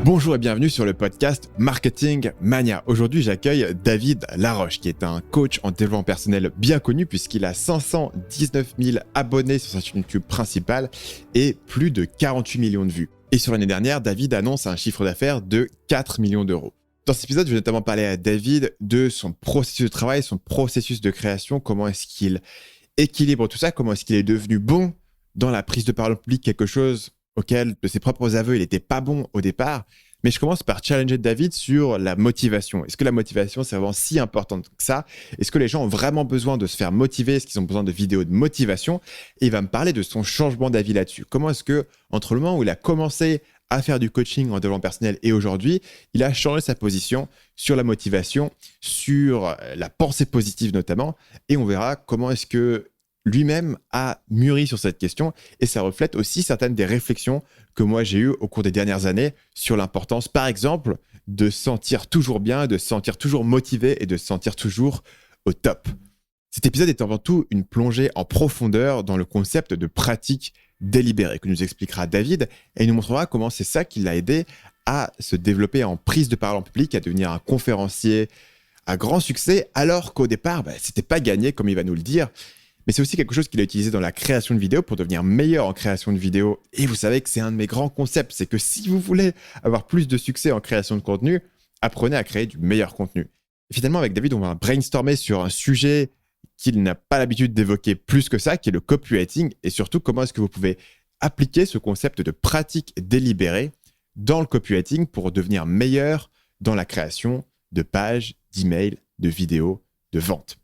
Bonjour et bienvenue sur le podcast Marketing Mania. Aujourd'hui, j'accueille David Laroche, qui est un coach en développement personnel bien connu puisqu'il a 519 000 abonnés sur sa chaîne YouTube principale et plus de 48 millions de vues. Et sur l'année dernière, David annonce un chiffre d'affaires de 4 millions d'euros. Dans cet épisode, je vais notamment parler à David de son processus de travail, son processus de création, comment est-ce qu'il équilibre tout ça, comment est-ce qu'il est devenu bon dans la prise de parole publique, quelque chose auquel, de ses propres aveux, il n'était pas bon au départ. Mais je commence par challenger David sur la motivation. Est-ce que la motivation, c'est vraiment si important que ça? Est-ce que les gens ont vraiment besoin de se faire motiver? Est-ce qu'ils ont besoin de vidéos de motivation? Et il va me parler de son changement d'avis là-dessus. Comment est-ce que, entre le moment où il a commencé à faire du coaching en développement personnel et aujourd'hui, il a changé sa position sur la motivation, sur la pensée positive notamment. Et on verra comment est-ce que lui-même a mûri sur cette question et ça reflète aussi certaines des réflexions que moi j'ai eues au cours des dernières années sur l'importance, par exemple, de se sentir toujours bien, de se sentir toujours motivé et de se sentir toujours au top. Cet épisode est avant tout une plongée en profondeur dans le concept de pratique délibérée que nous expliquera David et il nous montrera comment c'est ça qui l'a aidé à se développer en prise de parole en public, à devenir un conférencier à grand succès alors qu'au départ, c'était pas gagné comme il va nous le dire. Mais c'est aussi quelque chose qu'il a utilisé dans la création de vidéos pour devenir meilleur en création de vidéos. Et vous savez que c'est un de mes grands concepts, c'est que si vous voulez avoir plus de succès en création de contenu, apprenez à créer du meilleur contenu. Et finalement, avec David, on va brainstormer sur un sujet qu'il n'a pas l'habitude d'évoquer plus que ça, qui est le copywriting, et surtout comment est-ce que vous pouvez appliquer ce concept de pratique délibérée dans le copywriting pour devenir meilleur dans la création de pages, d'emails, de vidéos, de ventes.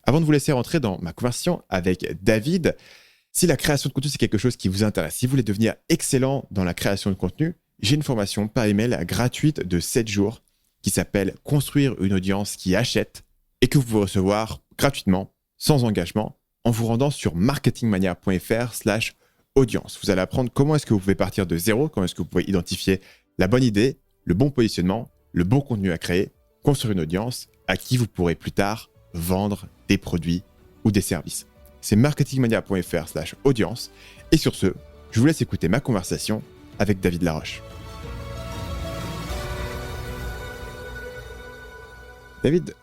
Avant de vous laisser rentrer dans ma conversation avec David, si la création de contenu, c'est quelque chose qui vous intéresse, si vous voulez devenir excellent dans la création de contenu, j'ai une formation par email gratuite de 7 jours qui s'appelle « Construire une audience qui achète » et que vous pouvez recevoir gratuitement, sans engagement, en vous rendant sur marketingmania.fr/audience. Vous allez apprendre comment est-ce que vous pouvez partir de zéro, comment est-ce que vous pouvez identifier la bonne idée, le bon positionnement, le bon contenu à créer, construire une audience à qui vous pourrez plus tard vendre des produits ou des services. C'est marketingmania.fr/audience. Et sur ce, je vous laisse écouter ma conversation avec David Laroche. David,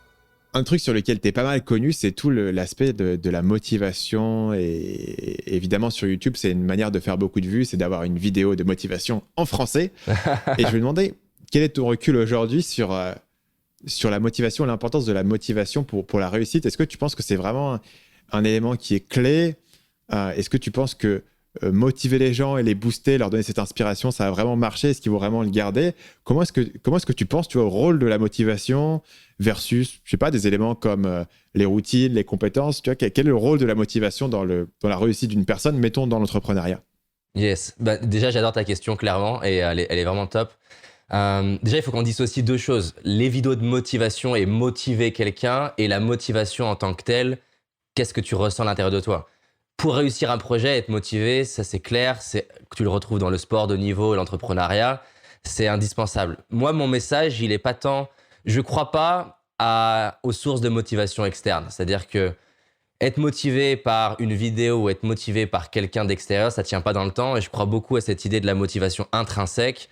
un truc sur lequel tu es pas mal connu, c'est tout l'aspect de la motivation. Et évidemment, sur YouTube, c'est une manière de faire beaucoup de vues, c'est d'avoir une vidéo de motivation en français. Et je vais demander, quel est ton recul aujourd'hui sur la motivation, l'importance de la motivation pour la réussite? Est-ce que tu penses que c'est vraiment un élément qui est clé? Est-ce que tu penses que motiver les gens et les booster, leur donner cette inspiration, ça va vraiment marcher? Est-ce qu'ils vont vraiment le garder? Comment est-ce que tu penses, au rôle de la motivation versus, je sais pas, des éléments comme les routines, les compétences? Tu vois, quel est le rôle de la motivation dans la réussite d'une personne, mettons dans l'entrepreneuriat? Yes, déjà j'adore ta question clairement et elle est vraiment top. Déjà, il faut qu'on dissocie deux choses. Les vidéos de motivation et motiver quelqu'un et la motivation en tant que telle, qu'est-ce que tu ressens à l'intérieur de toi? Pour réussir un projet, être motivé, ça c'est clair, tu le retrouves dans le sport de niveau, l'entrepreneuriat, c'est indispensable. Moi, mon message, il est pas tant... Je crois pas aux sources de motivation externes. C'est-à-dire que être motivé par une vidéo ou être motivé par quelqu'un d'extérieur, ça tient pas dans le temps et je crois beaucoup à cette idée de la motivation intrinsèque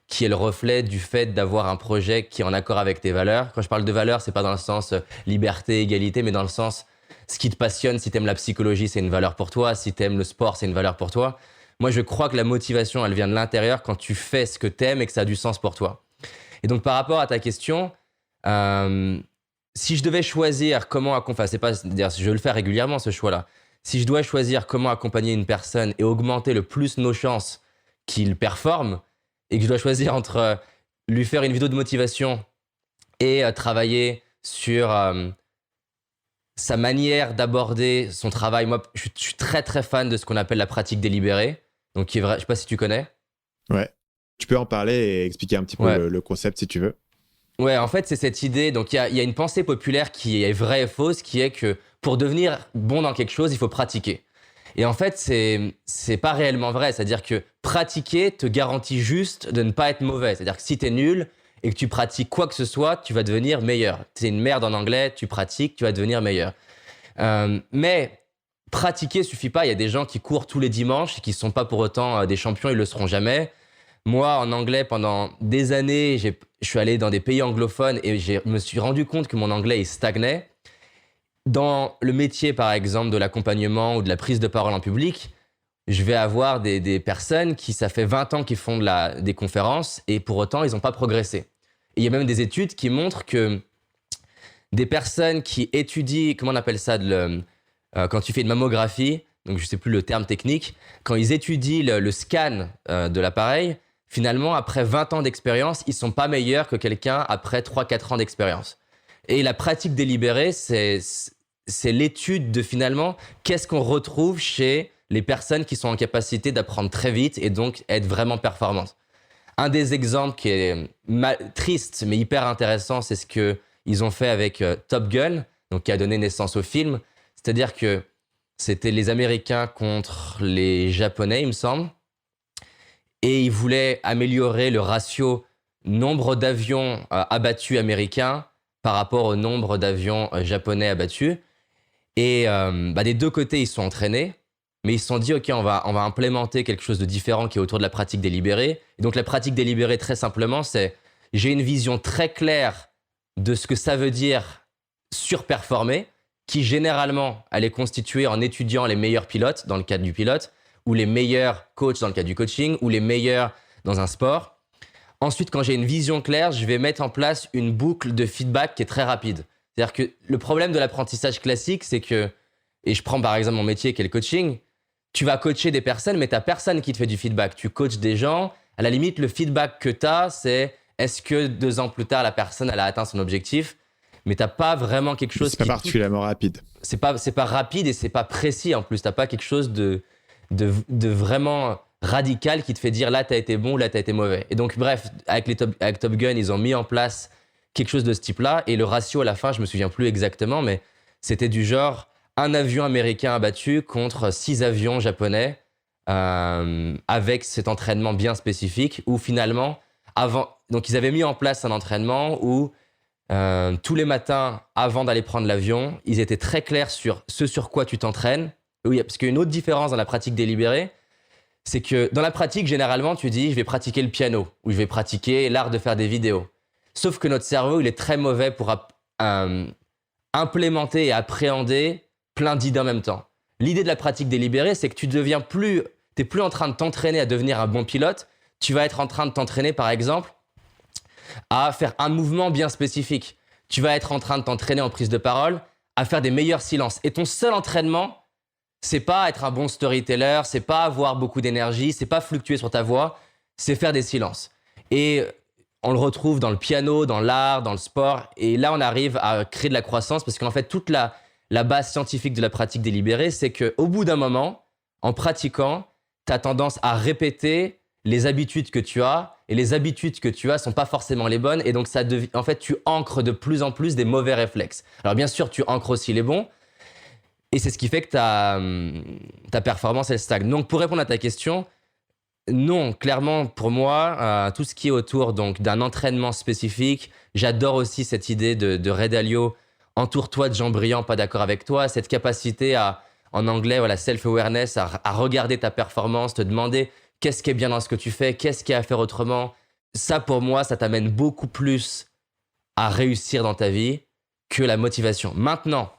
qui est le reflet du fait d'avoir un projet qui est en accord avec tes valeurs. Quand je parle de valeurs, c'est pas dans le sens liberté, égalité, mais dans le sens ce qui te passionne. Si t'aimes la psychologie, c'est une valeur pour toi. Si t'aimes le sport, c'est une valeur pour toi. Moi, je crois que la motivation, elle vient de l'intérieur quand tu fais ce que t'aimes et que ça a du sens pour toi. Et donc, par rapport à ta question, si je devais choisir comment accompagner, je le fais régulièrement ce choix-là. Si je dois choisir comment accompagner une personne et augmenter le plus nos chances qu'il performe, et que je dois choisir entre lui faire une vidéo de motivation et travailler sur sa manière d'aborder son travail. Moi, je suis très très fan de ce qu'on appelle la pratique délibérée, donc qui est vrai, je sais pas si tu connais. Ouais, tu peux en parler et expliquer un petit peu le concept si tu veux. Ouais, en fait, c'est cette idée, donc il y a une pensée populaire qui est vraie et fausse, qui est que pour devenir bon dans quelque chose, il faut pratiquer. Et en fait, c'est pas réellement vrai. C'est-à-dire que pratiquer te garantit juste de ne pas être mauvais. C'est-à-dire que si t'es nul et que tu pratiques quoi que ce soit, tu vas devenir meilleur. T'es une merde en anglais, tu pratiques, tu vas devenir meilleur. Mais pratiquer suffit pas. Il y a des gens qui courent tous les dimanches et qui sont pas pour autant des champions, ils le seront jamais. Moi, en anglais, pendant des années, je suis allé dans des pays anglophones et je me suis rendu compte que mon anglais il stagnait. Dans le métier, par exemple, de l'accompagnement ou de la prise de parole en public, je vais avoir des personnes qui, ça fait 20 ans qu'ils font des conférences et pour autant, ils n'ont pas progressé. Et il y a même des études qui montrent que des personnes qui étudient, comment on appelle ça, quand tu fais une mammographie, donc je ne sais plus le terme technique, quand ils étudient le scan de l'appareil, finalement, après 20 ans d'expérience, ils ne sont pas meilleurs que quelqu'un après 3-4 ans d'expérience. Et la pratique délibérée, c'est l'étude de finalement qu'est-ce qu'on retrouve chez les personnes qui sont en capacité d'apprendre très vite et donc être vraiment performantes. Un des exemples qui est triste mais hyper intéressant, c'est ce qu'ils ont fait avec Top Gun, donc qui a donné naissance au film. C'est-à-dire que c'était les Américains contre les Japonais, il me semble. Et ils voulaient améliorer le ratio nombre d'avions abattus américains par rapport au nombre d'avions japonais abattus. Et des deux côtés, ils se sont entraînés. Mais ils se sont dit, OK, on va implémenter quelque chose de différent qui est autour de la pratique délibérée. Et donc, la pratique délibérée, très simplement, c'est j'ai une vision très claire de ce que ça veut dire surperformer, qui généralement, elle est constituée en étudiant les meilleurs pilotes dans le cadre du pilote, ou les meilleurs coachs dans le cadre du coaching, ou les meilleurs dans un sport. Ensuite, quand j'ai une vision claire, je vais mettre en place une boucle de feedback qui est très rapide. C'est-à-dire que le problème de l'apprentissage classique, c'est que, et je prends par exemple mon métier qui est le coaching, tu vas coacher des personnes, mais tu n'as personne qui te fait du feedback. Tu coaches des gens, à la limite, le feedback que tu as, c'est est-ce que 2 ans plus tard, la personne elle a atteint son objectif, mais tu n'as pas vraiment quelque chose C'est pas particulièrement rapide. C'est pas rapide et c'est pas précis en plus. Tu n'as pas quelque chose de vraiment radical qui te fait dire là, tu as été bon, là, tu as été mauvais. Et donc, bref, avec Top Gun, ils ont mis en place quelque chose de ce type-là. Et le ratio à la fin, je me souviens plus exactement, mais c'était du genre un avion américain abattu contre 6 avions japonais avec cet entraînement bien spécifique où finalement, donc ils avaient mis en place un entraînement où tous les matins, avant d'aller prendre l'avion, ils étaient très clairs sur ce sur quoi tu t'entraînes. Oui, parce qu'il y a une autre différence dans la pratique délibérée, c'est que dans la pratique, généralement, tu dis je vais pratiquer le piano ou je vais pratiquer l'art de faire des vidéos. Sauf que notre cerveau, il est très mauvais pour implémenter et appréhender plein d'idées en même temps. L'idée de la pratique délibérée, c'est que tu t'es plus en train de t'entraîner à devenir un bon pilote, tu vas être en train de t'entraîner, par exemple, à faire un mouvement bien spécifique. Tu vas être en train de t'entraîner en prise de parole, à faire des meilleurs silences. Et ton seul entraînement, c'est pas être un bon storyteller, c'est pas avoir beaucoup d'énergie, c'est pas fluctuer sur ta voix, c'est faire des silences. Et on le retrouve dans le piano, dans l'art, dans le sport. Et là, on arrive à créer de la croissance parce qu'en fait, toute la base scientifique de la pratique délibérée, c'est qu'au bout d'un moment, en pratiquant, tu as tendance à répéter les habitudes que tu as. Et les habitudes que tu as sont pas forcément les bonnes. Et donc, en fait, tu ancres de plus en plus des mauvais réflexes. Alors, bien sûr, tu ancres aussi les bons. Et c'est ce qui fait que ta performance, elle stagne. Donc, pour répondre à ta question, non, clairement, pour moi, tout ce qui est autour donc, d'un entraînement spécifique, j'adore aussi cette idée de Ray Dalio, entoure-toi de gens brillants, pas d'accord avec toi, cette capacité en anglais, voilà, self-awareness, à regarder ta performance, te demander qu'est-ce qui est bien dans ce que tu fais, qu'est-ce qu'il y a à faire autrement. Ça, pour moi, ça t'amène beaucoup plus à réussir dans ta vie que la motivation. Maintenant,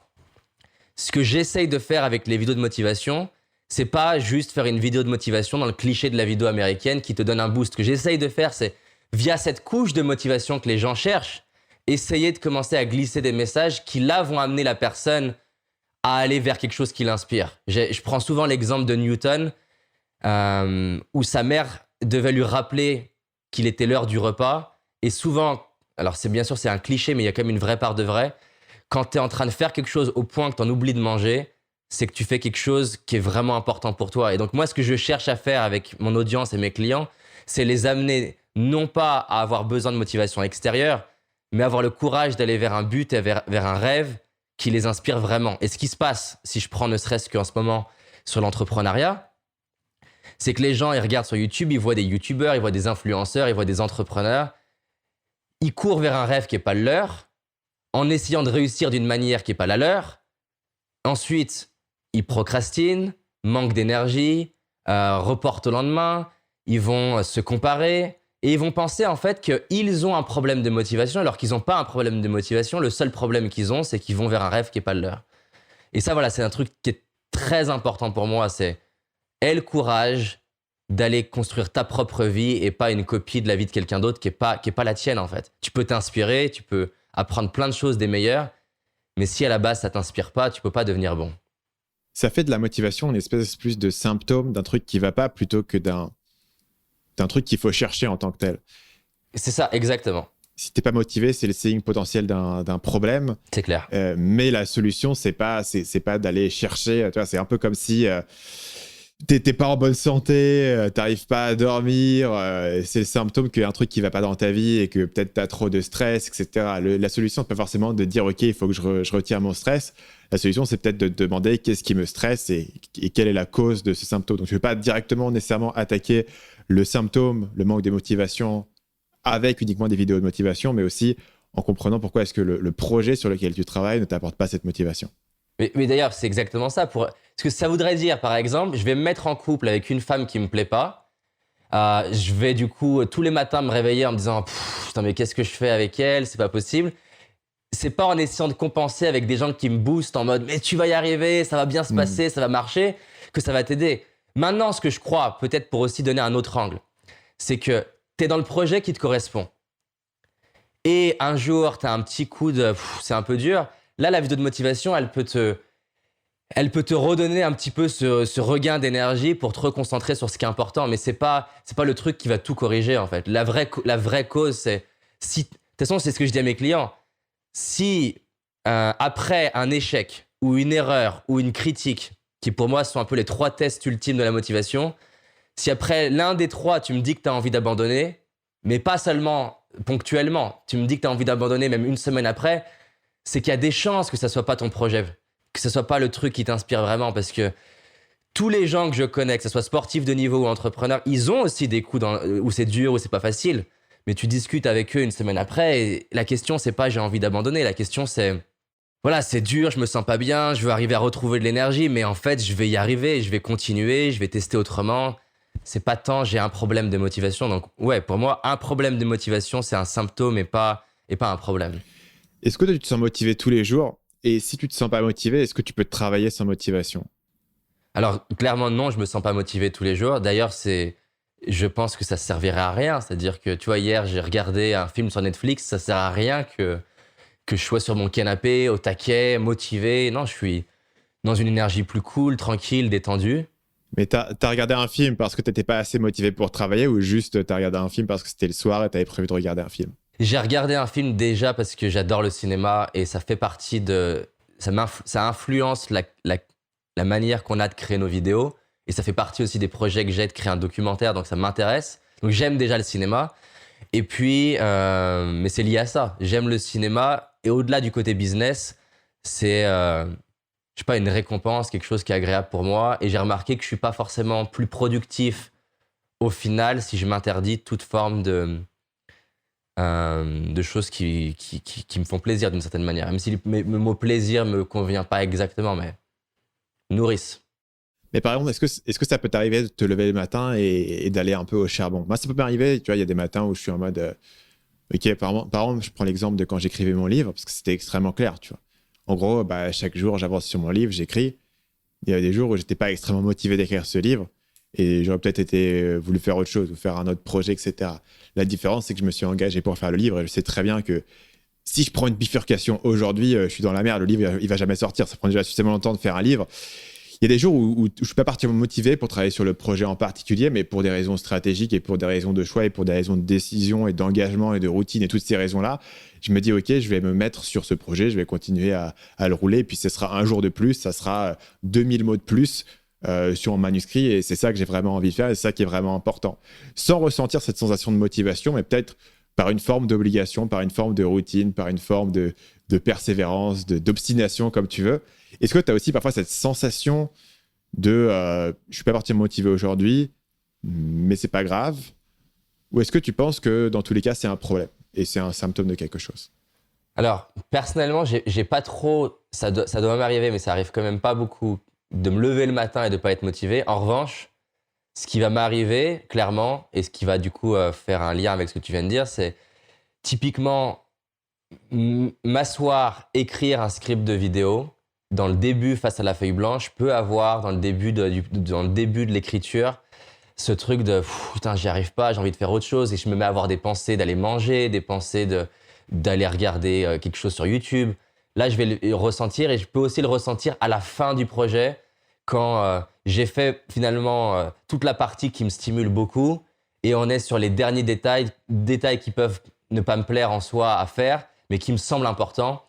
ce que j'essaye de faire avec les vidéos de motivation, c'est pas juste faire une vidéo de motivation dans le cliché de la vidéo américaine qui te donne un boost. Ce que j'essaye de faire, c'est via cette couche de motivation que les gens cherchent, essayer de commencer à glisser des messages qui là vont amener la personne à aller vers quelque chose qui l'inspire. Je prends souvent l'exemple de Newton où sa mère devait lui rappeler qu'il était l'heure du repas. Et souvent, alors bien sûr c'est un cliché, mais il y a quand même une vraie part de vrai. Quand tu es en train de faire quelque chose au point que tu en oublies de manger, c'est que tu fais quelque chose qui est vraiment important pour toi. Et donc moi, ce que je cherche à faire avec mon audience et mes clients, c'est les amener non pas à avoir besoin de motivation extérieure, mais avoir le courage d'aller vers un but et vers un rêve qui les inspire vraiment. Et ce qui se passe, si je prends ne serait-ce qu'en ce moment sur l'entrepreneuriat, c'est que les gens, ils regardent sur YouTube, ils voient des YouTubeurs, ils voient des influenceurs, ils voient des entrepreneurs. Ils courent vers un rêve qui n'est pas le leur, en essayant de réussir d'une manière qui n'est pas la leur. Ensuite, ils procrastinent, manquent d'énergie, reportent au lendemain. ils vont se comparer et ils vont penser en fait qu'ils ont un problème de motivation alors qu'ils n'ont pas un problème de motivation. Le seul problème qu'ils ont, c'est qu'ils vont vers un rêve qui n'est pas le leur. Et ça, voilà, c'est un truc qui est très important pour moi, c'est aie le courage d'aller construire ta propre vie et pas une copie de la vie de quelqu'un d'autre qui est pas la tienne en fait. Tu peux t'inspirer, tu peux apprendre plein de choses des meilleurs, mais si à la base ça t'inspire pas, tu peux pas devenir bon. Ça fait de la motivation une espèce plus de symptôme d'un truc qui va pas plutôt que d'un truc qu'il faut chercher en tant que tel. C'est ça, exactement. Si t'es pas motivé, c'est le signe potentiel d'un problème. C'est clair. Mais la solution, c'est pas d'aller chercher. Tu vois, c'est un peu comme si t'es pas en bonne santé, t'arrives pas à dormir. C'est le symptôme qu'il y a un truc qui va pas dans ta vie et que peut-être t'as trop de stress, etc. La solution, c'est pas forcément de dire ok, il faut que je retire mon stress. La solution, c'est peut-être de te demander qu'est-ce qui me stresse et quelle est la cause de ce symptôme. Donc, je vais pas directement nécessairement attaquer le symptôme, le manque de motivation, avec uniquement des vidéos de motivation, mais aussi en comprenant pourquoi est-ce que le projet sur lequel tu travailles ne t'apporte pas cette motivation. Mais d'ailleurs, c'est exactement ça. Ce que ça voudrait dire, par exemple, je vais me mettre en couple avec une femme qui me plaît pas. Je vais du coup tous les matins me réveiller en me disant putain, mais qu'est-ce que je fais avec elle? C'est pas possible. C'est pas en essayant de compenser avec des gens qui me boostent en mode mais tu vas y arriver, ça va bien se passer, ça va marcher, que ça va t'aider. Maintenant, ce que je crois, peut-être pour aussi donner un autre angle, c'est que tu es dans le projet qui te correspond. Et un jour, tu as un petit coup de c'est un peu dur. Là, la vidéo de motivation, elle peut te redonner un petit peu ce regain d'énergie pour te reconcentrer sur ce qui est important. Mais c'est pas le truc qui va tout corriger, en fait. La vraie cause, c'est... De toute façon, c'est ce que je dis à mes clients. Si après un échec ou une erreur ou une critique, qui pour moi sont un peu les 3 tests ultimes de la motivation, si après l'un des 3, tu me dis que tu as envie d'abandonner, mais pas seulement ponctuellement, tu me dis que tu as envie d'abandonner même une semaine après, c'est qu'il y a des chances que ça soit pas ton projet, que ce soit pas le truc qui t'inspire vraiment, parce que tous les gens que je connais, que ce soit sportifs de niveau ou entrepreneurs, ils ont aussi des coups où c'est dur, où c'est pas facile, mais tu discutes avec eux une semaine après et la question c'est pas j'ai envie d'abandonner, la question c'est voilà, c'est dur, je me sens pas bien, je veux arriver à retrouver de l'énergie, mais en fait je vais y arriver, je vais continuer, je vais tester autrement. C'est pas tant j'ai un problème de motivation. Donc ouais, pour moi, un problème de motivation, c'est un symptôme et pas un problème. Est-ce que tu te sens motivé tous les jours? Et si tu te sens pas motivé, est-ce que tu peux travailler sans motivation? Alors clairement non, je me sens pas motivé tous les jours. D'ailleurs, je pense que ça servirait à rien. C'est-à-dire que tu vois, hier, j'ai regardé un film sur Netflix, ça sert à rien que je sois sur mon canapé, au taquet, motivé. Non, je suis dans une énergie plus cool, tranquille, détendue. Mais t'as regardé un film parce que t'étais pas assez motivé pour travailler ou juste t'as regardé un film parce que c'était le soir et t'avais prévu de regarder un film? J'ai regardé un film déjà parce que j'adore le cinéma et ça fait partie de... Ça influence la manière qu'on a de créer nos vidéos et ça fait partie aussi des projets que j'ai de créer un documentaire, donc ça m'intéresse. Donc j'aime déjà le cinéma. Et puis, mais c'est lié à ça. J'aime le cinéma et au-delà du côté business, c'est... je sais pas, une récompense, quelque chose qui est agréable pour moi. Et j'ai remarqué que je suis pas forcément plus productif au final si je m'interdis toute forme de choses qui me font plaisir d'une certaine manière. Même si le mot plaisir me convient pas exactement, mais nourrissent. Mais par exemple, est-ce que ça peut t'arriver de te lever le matin et d'aller un peu au charbon? Moi, ça peut m'arriver, tu vois, il y a des matins où je suis en mode... ok, par exemple, je prends l'exemple de quand j'écrivais mon livre, parce que c'était extrêmement clair, tu vois. En gros, chaque jour, j'avance sur mon livre, j'écris. Il y avait des jours où j'étais pas extrêmement motivé d'écrire ce livre et j'aurais peut-être voulu faire autre chose ou faire un autre projet, etc. La différence, c'est que je me suis engagé pour faire le livre et je sais très bien que si je prends une bifurcation aujourd'hui, je suis dans la merde, le livre, il va jamais sortir. Ça prend déjà suffisamment longtemps de faire un livre. Il y a des jours où je suis pas particulièrement motivé pour travailler sur le projet en particulier, mais pour des raisons stratégiques et pour des raisons de choix et pour des raisons de décision et d'engagement et de routine et toutes ces raisons-là, je me dis, OK, je vais me mettre sur ce projet, je vais continuer à le rouler. Et puis, ce sera un jour de plus, ça sera 2000 mots de plus sur mon manuscrit. Et c'est ça que j'ai vraiment envie de faire et c'est ça qui est vraiment important. Sans ressentir cette sensation de motivation, mais peut-être par une forme d'obligation, par une forme de routine, par une forme de persévérance, d'obstination, comme tu veux. Est-ce que tu as aussi parfois cette sensation de je suis pas particulièrement motivé aujourd'hui, mais c'est pas grave? Ou est-ce que tu penses que dans tous les cas, c'est un problème et c'est un symptôme de quelque chose? Alors, personnellement, j'ai pas trop... Ça doit m'arriver, mais ça arrive quand même pas beaucoup de me lever le matin et de pas être motivé. En revanche, ce qui va m'arriver, clairement, et ce qui va du coup faire un lien avec ce que tu viens de dire, c'est typiquement m'asseoir, écrire un script de vidéo. Dans le début, face à la feuille blanche, je peux avoir, dans le début de l'écriture, ce truc de « putain, j'y arrive pas, j'ai envie de faire autre chose » et je me mets à avoir des pensées d'aller manger, des pensées d'aller regarder quelque chose sur YouTube. Là, je vais le ressentir et je peux aussi le ressentir à la fin du projet quand j'ai fait finalement toute la partie qui me stimule beaucoup et on est sur les derniers détails qui peuvent ne pas me plaire en soi à faire, mais qui me semblent importants.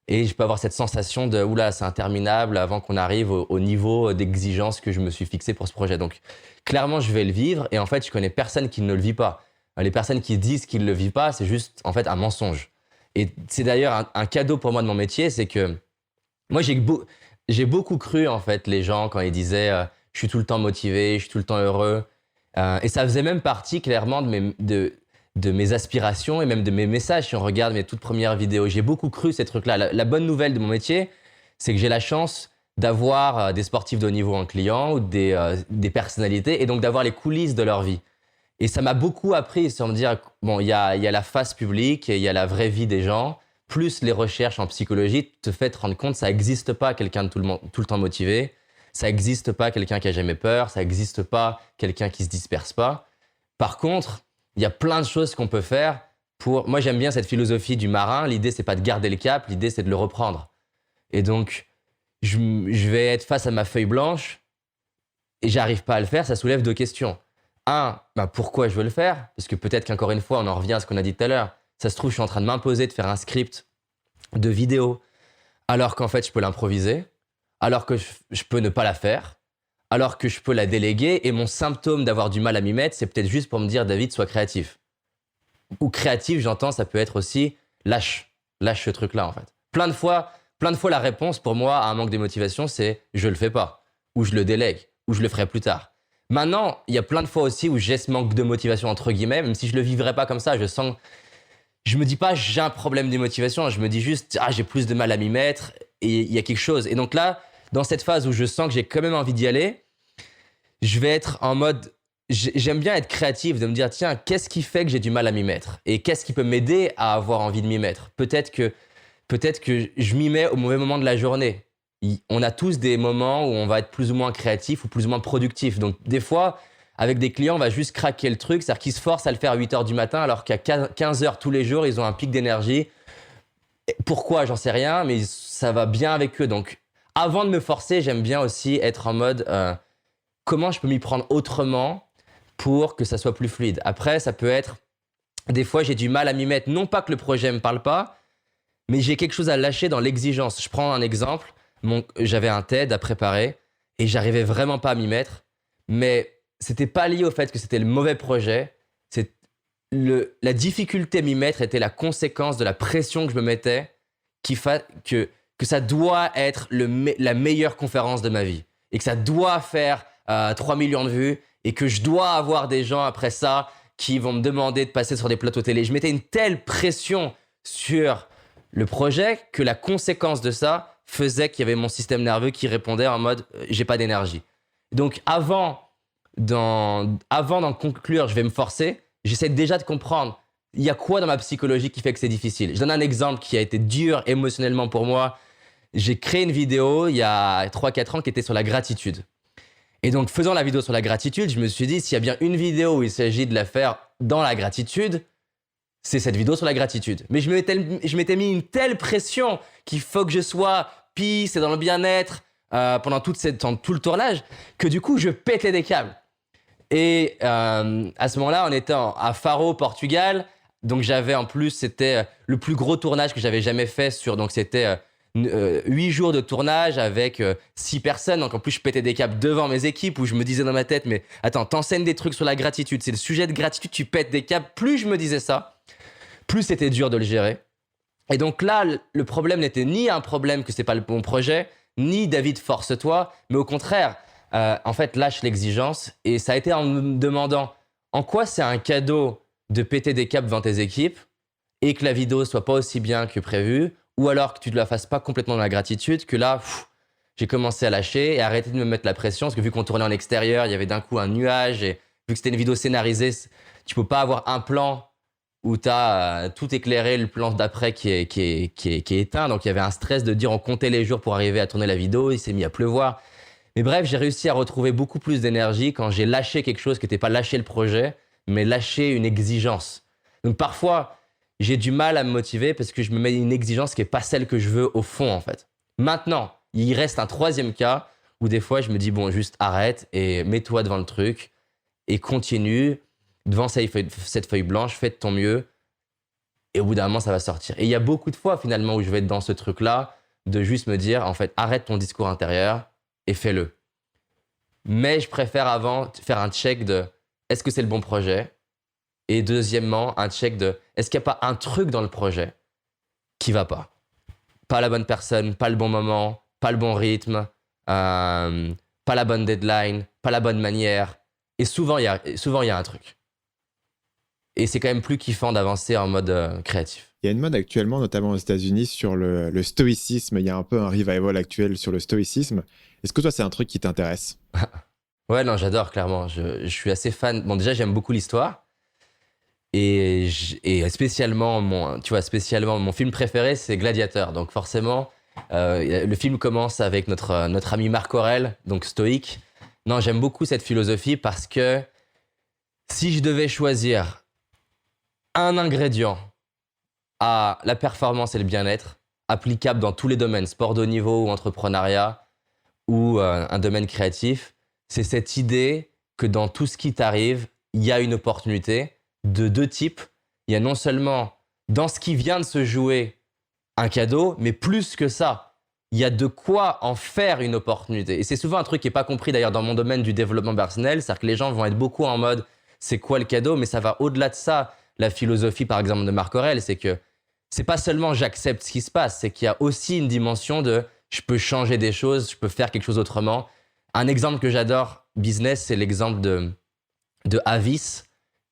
Et je peux avoir cette sensation de « oula, c'est interminable » avant qu'on arrive au niveau d'exigence que je me suis fixé pour ce projet. Donc, clairement, je vais le vivre et en fait, je connais personne qui ne le vit pas. Les personnes qui disent qu'ils ne le vivent pas, c'est juste en fait un mensonge. Et c'est d'ailleurs un cadeau pour moi de mon métier, c'est que moi, j'ai beaucoup cru en fait les gens quand ils disaient je suis tout le temps motivé, je suis tout le temps heureux. Et ça faisait même partie clairement de mes aspirations et même de mes messages. Si on regarde mes toutes premières vidéos, j'ai beaucoup cru ces trucs-là. La bonne nouvelle de mon métier, c'est que j'ai la chance d'avoir des sportifs de haut niveau en client ou des personnalités et donc d'avoir les coulisses de leur vie. Et ça m'a beaucoup appris sur me dire, bon, il y a la face publique et il y a la vraie vie des gens, plus les recherches en psychologie te fait te rendre compte ça n'existe pas quelqu'un de tout le temps motivé, ça n'existe pas quelqu'un qui a jamais peur, ça n'existe pas quelqu'un qui se disperse pas. Par contre, il y a plein de choses qu'on peut faire pour… Moi, j'aime bien cette philosophie du marin. L'idée, c'est pas de garder le cap, l'idée, c'est de le reprendre. Et donc, je vais être face à ma feuille blanche et j'arrive pas à le faire, ça soulève deux questions. Un, pourquoi je veux le faire? Parce que peut-être qu'encore une fois, on en revient à ce qu'on a dit tout à l'heure. Ça se trouve, je suis en train de m'imposer de faire un script de vidéo alors qu'en fait, je peux l'improviser, alors que je peux ne pas la faire, alors que je peux la déléguer et mon symptôme d'avoir du mal à m'y mettre, c'est peut-être juste pour me dire « David, sois créatif ». Ou créatif, j'entends, ça peut être aussi « lâche ce truc-là » en fait. Plein de fois, la réponse pour moi à un manque de motivation, c'est « je le fais pas » ou « je le délègue » ou « je le ferai plus tard ». Maintenant, il y a plein de fois aussi où j'ai ce manque de motivation entre guillemets, même si je le vivrais pas comme ça, je me dis pas j'ai un problème de motivation, je me dis juste j'ai plus de mal à m'y mettre et il y a quelque chose. Et donc là, dans cette phase où je sens que j'ai quand même envie d'y aller, je vais être en mode, j'aime bien être créatif, de me dire tiens, qu'est-ce qui fait que j'ai du mal à m'y mettre et qu'est-ce qui peut m'aider à avoir envie de m'y mettre. Peut-être que je m'y mets au mauvais moment de la journée. On a tous des moments où on va être plus ou moins créatif ou plus ou moins productif. Donc des fois, avec des clients, on va juste craquer le truc, c'est-à-dire qu'ils se forcent à le faire à 8h du matin alors qu'à 15h tous les jours, ils ont un pic d'énergie. Pourquoi? J'en sais rien, mais ça va bien avec eux. Donc avant de me forcer, j'aime bien aussi être en mode comment je peux m'y prendre autrement pour que ça soit plus fluide. Après, ça peut être, des fois j'ai du mal à m'y mettre, non pas que le projet ne me parle pas, mais j'ai quelque chose à lâcher dans l'exigence. Je prends un exemple, j'avais un TED à préparer et j'arrivais vraiment pas à m'y mettre, mais c'était pas lié au fait que c'était le mauvais projet, la difficulté à m'y mettre était la conséquence de la pression que je me mettais que ça doit être la meilleure conférence de ma vie et que ça doit faire 3 millions de vues et que je dois avoir des gens après ça qui vont me demander de passer sur des plateaux télé. Je mettais une telle pression sur le projet que la conséquence de ça faisait qu'il y avait mon système nerveux qui répondait en mode j'ai pas d'énergie. Donc avant d'en conclure, je vais me forcer. J'essaie déjà de comprendre il y a quoi dans ma psychologie qui fait que c'est difficile. Je donne un exemple qui a été dur émotionnellement pour moi. J'ai créé une vidéo il y a 3-4 ans qui était sur la gratitude. Et donc, faisant la vidéo sur la gratitude, je me suis dit, s'il y a bien une vidéo où il s'agit de la faire dans la gratitude, c'est cette vidéo sur la gratitude. Mais je m'étais mis une telle pression qu'il faut que je sois peace et dans le bien-être pendant tout le tournage, que du coup, je pétais des câbles. Et à ce moment-là, on était à Faro, Portugal. Donc, j'avais en plus, c'était le plus gros tournage que j'avais jamais fait donc c'était 8 jours de tournage avec 6 personnes. Donc, en plus, je pétais des câbles devant mes équipes où je me disais dans ma tête, mais attends, t'enseignes des trucs sur la gratitude. C'est le sujet de gratitude, tu pètes des câbles. Plus je me disais ça, plus c'était dur de le gérer. Et donc là, le problème n'était ni un problème que c'est pas le bon projet, ni David, force-toi, mais au contraire, en fait, lâche l'exigence. Et ça a été en me demandant en quoi c'est un cadeau de péter des câbles devant tes équipes et que la vidéo soit pas aussi bien que prévu, ou alors que tu ne la fasses pas complètement dans la gratitude, que là, j'ai commencé à lâcher et arrêter de me mettre la pression parce que vu qu'on tournait en extérieur, il y avait d'un coup un nuage et vu que c'était une vidéo scénarisée, tu peux pas avoir un plan où tu as tout éclairé, le plan d'après qui est éteint. Donc il y avait un stress de dire on comptait les jours pour arriver à tourner la vidéo, il s'est mis à pleuvoir. Mais bref, j'ai réussi à retrouver beaucoup plus d'énergie quand j'ai lâché quelque chose qui n'était pas lâcher le projet, mais lâcher une exigence. Donc parfois, j'ai du mal à me motiver parce que je me mets une exigence qui n'est pas celle que je veux au fond en fait. Maintenant, il reste un troisième cas où des fois je me dis bon, juste arrête et mets-toi devant le truc et continue devant cette feuille blanche, fais de ton mieux et au bout d'un moment ça va sortir. Et il y a beaucoup de fois finalement où je vais être dans ce truc-là de juste me dire en fait arrête ton discours intérieur et fais-le. Mais je préfère avant faire un check de est-ce que c'est le bon projet et deuxièmement un check de est-ce qu'il n'y a pas un truc dans le projet qui va pas. Pas la bonne personne, pas le bon moment, pas le bon rythme, pas la bonne deadline, pas la bonne manière. Et souvent, il y a un truc. Et c'est quand même plus kiffant d'avancer en mode créatif. Il y a une mode actuellement, notamment aux États-Unis, sur le stoïcisme. Il y a un peu un revival actuel sur le stoïcisme. Est-ce que toi, c'est un truc qui t'intéresse? Ouais, non, j'adore, clairement. Je suis assez fan. Bon, déjà, j'aime beaucoup l'histoire. Et spécialement, mon film préféré, c'est Gladiator. Donc forcément, le film commence avec notre ami Marc Aurèle, donc stoïque. Non, j'aime beaucoup cette philosophie parce que si je devais choisir un ingrédient à la performance et le bien-être, applicable dans tous les domaines, sport de haut niveau ou entrepreneuriat ou un domaine créatif, c'est cette idée que dans tout ce qui t'arrive, il y a une opportunité de deux types. Il y a non seulement dans ce qui vient de se jouer un cadeau, mais plus que ça, il y a de quoi en faire une opportunité. Et c'est souvent un truc qui n'est pas compris d'ailleurs dans mon domaine du développement personnel, c'est-à-dire que les gens vont être beaucoup en mode c'est quoi le cadeau, mais ça va au-delà de ça. La philosophie par exemple de Marc Aurèle, c'est que c'est pas seulement j'accepte ce qui se passe, c'est qu'il y a aussi une dimension de je peux changer des choses, je peux faire quelque chose autrement. Un exemple que j'adore business, c'est l'exemple de Avis,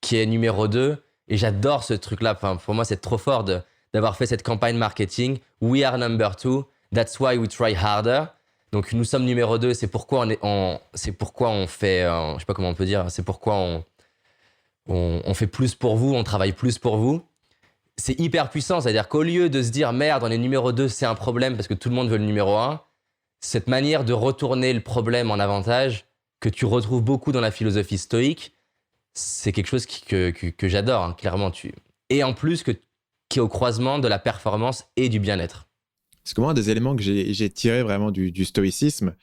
qui est numéro 2. Et j'adore ce truc-là. Enfin, pour moi, c'est trop fort d'avoir fait cette campagne marketing. We are number 2. That's why we try harder. Donc, nous sommes numéro 2. C'est pourquoi c'est pourquoi on fait, je sais pas comment on peut dire, c'est pourquoi on fait plus pour vous, on travaille plus pour vous. C'est hyper puissant. C'est-à-dire qu'au lieu de se dire merde, on est numéro 2, c'est un problème parce que tout le monde veut le numéro 1, cette manière de retourner le problème en avantage que tu retrouves beaucoup dans la philosophie stoïque, c'est quelque chose que j'adore, hein, clairement. Et en plus, qui est au croisement de la performance et du bien-être. Parce que moi, un des éléments que j'ai tiré vraiment du stoïcisme,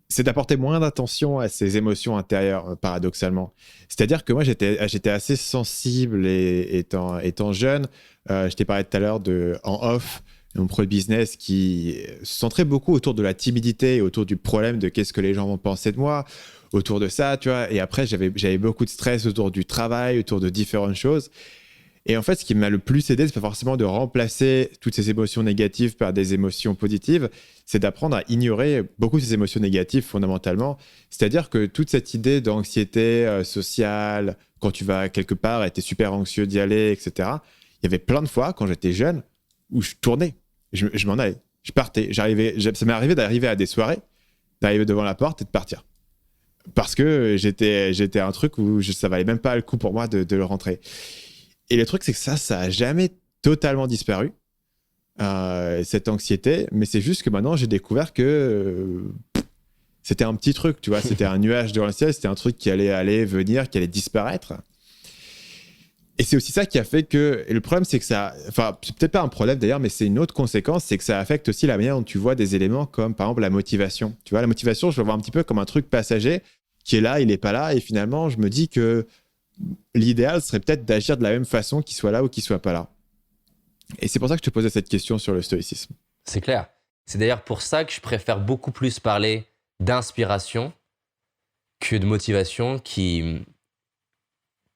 c'est d'apporter moins d'attention à ses émotions intérieures, paradoxalement. C'est-à-dire que moi, j'étais assez sensible étant jeune. Je t'ai parlé tout à l'heure en off, mon premier business qui se centrait beaucoup autour de la timidité et autour du problème de qu'est-ce que les gens vont penser de moi, autour de ça, tu vois. Et après, j'avais beaucoup de stress autour du travail, autour de différentes choses. Et en fait, ce qui m'a le plus aidé, c'est pas forcément de remplacer toutes ces émotions négatives par des émotions positives, c'est d'apprendre à ignorer beaucoup ces émotions négatives fondamentalement. C'est-à-dire que toute cette idée d'anxiété sociale, quand tu vas quelque part et tu es super anxieux d'y aller, etc., il y avait plein de fois, quand j'étais jeune, où je tournais, je m'en allais, je partais. Ça m'est arrivé d'arriver à des soirées, d'arriver devant la porte et de partir. Parce que j'étais un truc où ça valait même pas le coup pour moi de le rentrer. Et le truc, c'est que ça a jamais totalement disparu, cette anxiété, mais c'est juste que maintenant, j'ai découvert que c'était un petit truc, tu vois, c'était un nuage dans le ciel, c'était un truc qui allait aller, venir, qui allait disparaître. Et c'est aussi ça qui a fait que... Et le problème, c'est que ça... Enfin, c'est peut-être pas un problème d'ailleurs, mais c'est une autre conséquence, c'est que ça affecte aussi la manière dont tu vois des éléments comme, par exemple, la motivation. Tu vois, la motivation, je le vois un petit peu comme un truc passager qui est là, il n'est pas là, et finalement, je me dis que l'idéal serait peut-être d'agir de la même façon qu'il soit là ou qu'il soit pas là. Et c'est pour ça que je te posais cette question sur le stoïcisme. C'est clair. C'est d'ailleurs pour ça que je préfère beaucoup plus parler d'inspiration que de motivation qui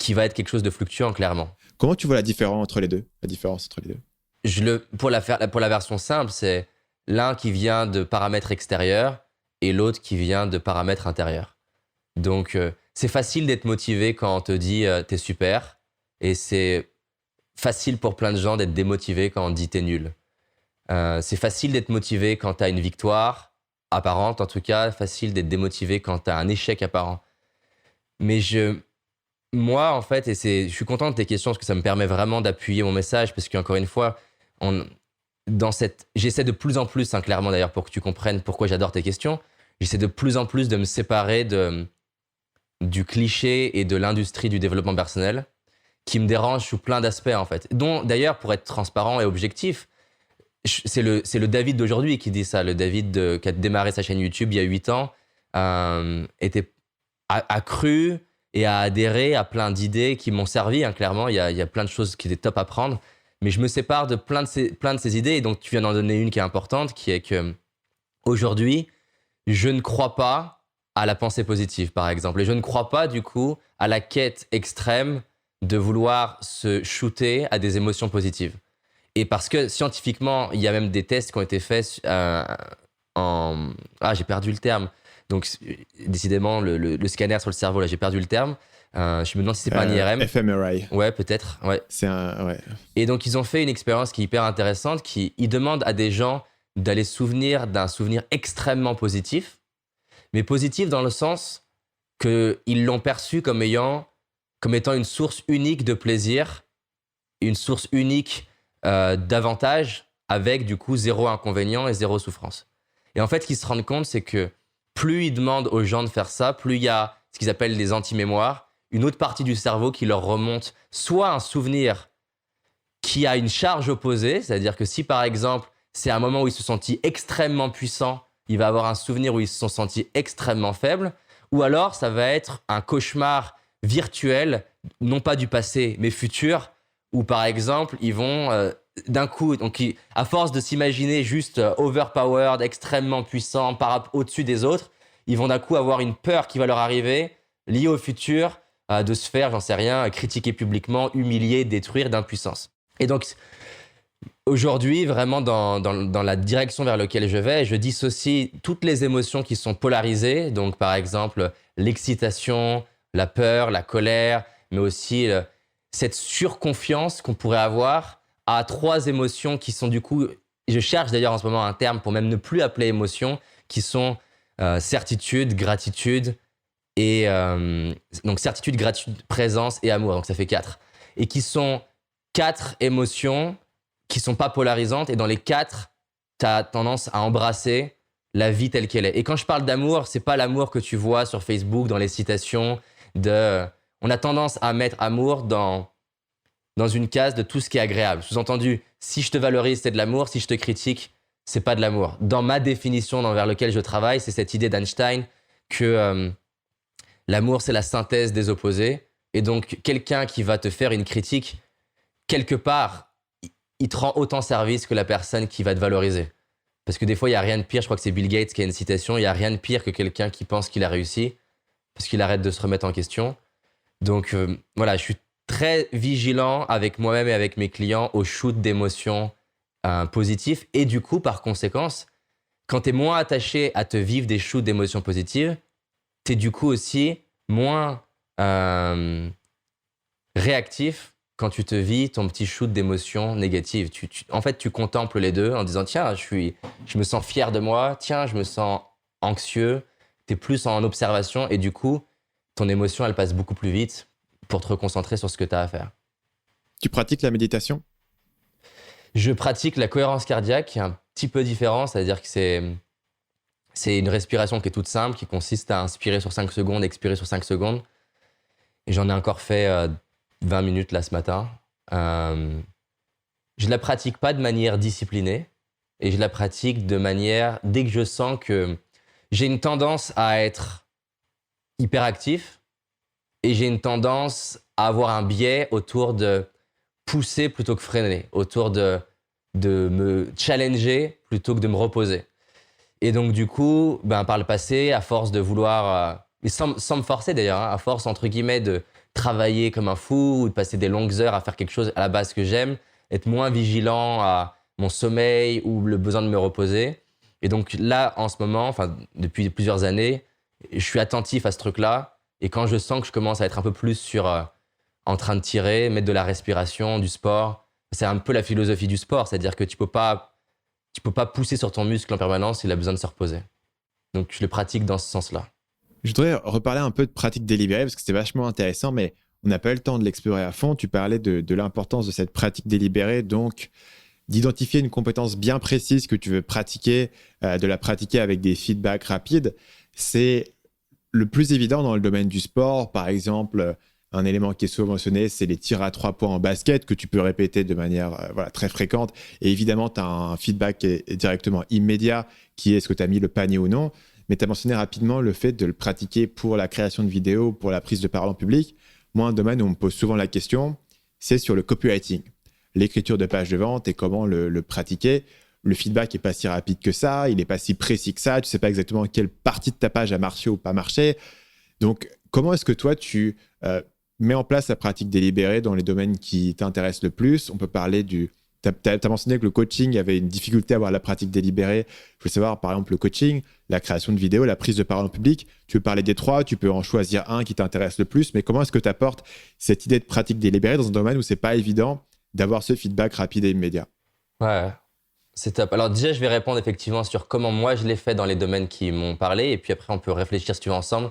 va être quelque chose de fluctuant, clairement. Comment tu vois la différence entre les deux? Pour la version simple, c'est l'un qui vient de paramètres extérieurs et l'autre qui vient de paramètres intérieurs. Donc, c'est facile d'être motivé quand on te dit t'es super, et c'est facile pour plein de gens d'être démotivé quand on te dit t'es nul. C'est facile d'être motivé quand t'as une victoire, apparente, en tout cas, facile d'être démotivé quand tu as un échec apparent. Mais moi, en fait, je suis content de tes questions parce que ça me permet vraiment d'appuyer mon message parce qu'encore une fois, j'essaie de plus en plus, hein, clairement d'ailleurs, pour que tu comprennes pourquoi j'adore tes questions, j'essaie de plus en plus de me séparer du cliché et de l'industrie du développement personnel qui me dérange sous plein d'aspects, en fait. Dont, d'ailleurs, pour être transparent et objectif, c'est le David d'aujourd'hui qui dit ça. Le David qui a démarré sa chaîne YouTube il y a 8 ans a cru et a adhéré à plein d'idées qui m'ont servi, hein, clairement. Il y a plein de choses qui étaient top à prendre. Mais je me sépare de plein de ces idées. Et donc, tu viens d'en donner une qui est importante, qui est que aujourd'hui, je ne crois pas à la pensée positive, par exemple. Et je ne crois pas, du coup, à la quête extrême de vouloir se shooter à des émotions positives. Et parce que scientifiquement, il y a même des tests qui ont été faits j'ai perdu le terme. Donc, décidément, le scanner sur le cerveau, là, j'ai perdu le terme. Je me demande si c'est pas un IRM. fMRI. Ouais, peut-être. Ouais. Ouais. Et donc, ils ont fait une expérience qui est hyper intéressante, ils demandent à des gens d'aller se souvenir d'un souvenir extrêmement positif, mais positif dans le sens qu'ils l'ont perçu comme étant une source unique de plaisir, une source unique d'avantage, avec du coup 0 inconvénient et 0 souffrance. Et en fait, ce qu'ils se rendent compte, c'est que plus ils demandent aux gens de faire ça, plus il y a ce qu'ils appellent les anti-mémoires, une autre partie du cerveau qui leur remonte soit un souvenir qui a une charge opposée, c'est-à-dire que si par exemple, c'est un moment où ils se sont sentis extrêmement puissants, il va avoir un souvenir où ils se sont sentis extrêmement faibles, ou alors ça va être un cauchemar virtuel, non pas du passé, mais futur, où par exemple, ils vont d'un coup, donc à force de s'imaginer juste overpowered, extrêmement puissants, au-dessus des autres, ils vont d'un coup avoir une peur qui va leur arriver, liée au futur, de se faire, j'en sais rien, critiquer publiquement, humilier, détruire d'impuissance. Et donc, aujourd'hui, vraiment dans la direction vers laquelle je vais, je dissocie toutes les émotions qui sont polarisées, donc par exemple l'excitation, la peur, la colère, mais aussi cette surconfiance qu'on pourrait avoir à 3 émotions qui sont du coup, je cherche d'ailleurs en ce moment un terme pour même ne plus appeler émotions, qui sont certitude, gratitude, et donc certitude, gratitude, présence et amour, donc ça fait 4. Et qui sont 4 émotions qui sont pas polarisantes, et dans les 4, tu as tendance à embrasser la vie telle qu'elle est. Et quand je parle d'amour, c'est pas l'amour que tu vois sur Facebook dans les citations on a tendance à mettre amour dans une case de tout ce qui est agréable. Sous-entendu, si je te valorise, c'est de l'amour, si je te critique, c'est pas de l'amour. Dans ma définition vers laquelle je travaille, c'est cette idée d'Einstein que l'amour, c'est la synthèse des opposés. Et donc, quelqu'un qui va te faire une critique, quelque part, il te rend autant service que la personne qui va te valoriser. Parce que des fois, il n'y a rien de pire, je crois que c'est Bill Gates qui a une citation, il n'y a rien de pire que quelqu'un qui pense qu'il a réussi, parce qu'il arrête de se remettre en question. Donc voilà, je suis très vigilant avec moi-même et avec mes clients au shoot d'émotions positives. Et du coup, par conséquence, quand tu es moins attaché à te vivre des shoots d'émotions positives, tu es du coup aussi moins réactif quand tu te vis ton petit shoot d'émotions négatives. En fait, tu contemples les deux en disant « Tiens, je me sens fier de moi. Tiens, je me sens anxieux. » Tu es plus en observation et du coup, ton émotion, elle passe beaucoup plus vite pour te reconcentrer sur ce que tu as à faire. Tu pratiques la méditation ? Je pratique la cohérence cardiaque, qui est un petit peu différent, c'est-à-dire que c'est une respiration qui est toute simple, qui consiste à inspirer sur 5 secondes, expirer sur 5 secondes. Et j'en ai encore fait 20 minutes là ce matin. Je la pratique pas de manière disciplinée et je la pratique de manière, dès que je sens que j'ai une tendance à être hyperactif et j'ai une tendance à avoir un biais autour de pousser plutôt que freiner, autour de me challenger plutôt que de me reposer. Et donc du coup, par le passé, à force de vouloir, et sans me forcer d'ailleurs, à force entre guillemets de travailler comme un fou ou de passer des longues heures à faire quelque chose à la base que j'aime, être moins vigilant à mon sommeil ou le besoin de me reposer. Et donc là, en ce moment, depuis plusieurs années, je suis attentif à ce truc-là. Et quand je sens que je commence à être un peu plus en train de tirer, mettre de la respiration, du sport, c'est un peu la philosophie du sport. C'est-à-dire que tu peux pas pousser sur ton muscle en permanence, il a besoin de se reposer. Donc, je le pratique dans ce sens-là. Je voudrais reparler un peu de pratique délibérée parce que c'est vachement intéressant, mais on n'a pas eu le temps de l'explorer à fond. Tu parlais de l'importance de cette pratique délibérée, donc d'identifier une compétence bien précise que tu veux pratiquer, de la pratiquer avec des feedbacks rapides. C'est le plus évident dans le domaine du sport. Par exemple, un élément qui est souvent mentionné, c'est les tirs à 3 points en basket que tu peux répéter de manière très fréquente. Et évidemment, tu as un feedback qui est directement immédiat, qui est est-ce que tu as mis le panier ou non. Mais tu as mentionné rapidement le fait de le pratiquer pour la création de vidéos, pour la prise de parole en public. Moi, un domaine où on me pose souvent la question, c'est sur le copywriting, l'écriture de pages de vente et comment le pratiquer. Le feedback n'est pas si rapide que ça, il n'est pas si précis que ça, tu ne sais pas exactement quelle partie de ta page a marché ou pas marché. Donc, comment est-ce que toi, tu mets en place la pratique délibérée dans les domaines qui t'intéressent le plus? On peut parler du... Tu as mentionné que le coaching avait une difficulté à avoir la pratique délibérée. Je veux savoir, par exemple, le coaching, la création de vidéos, la prise de parole en public. Tu veux parler des trois, tu peux en choisir un qui t'intéresse le plus. Mais comment est-ce que tu apportes cette idée de pratique délibérée dans un domaine où c'est pas évident d'avoir ce feedback rapide et immédiat? Ouais, c'est top. Alors déjà, je vais répondre effectivement sur comment moi je l'ai fait dans les domaines qui m'ont parlé. Et puis après, on peut réfléchir, si tu veux, ensemble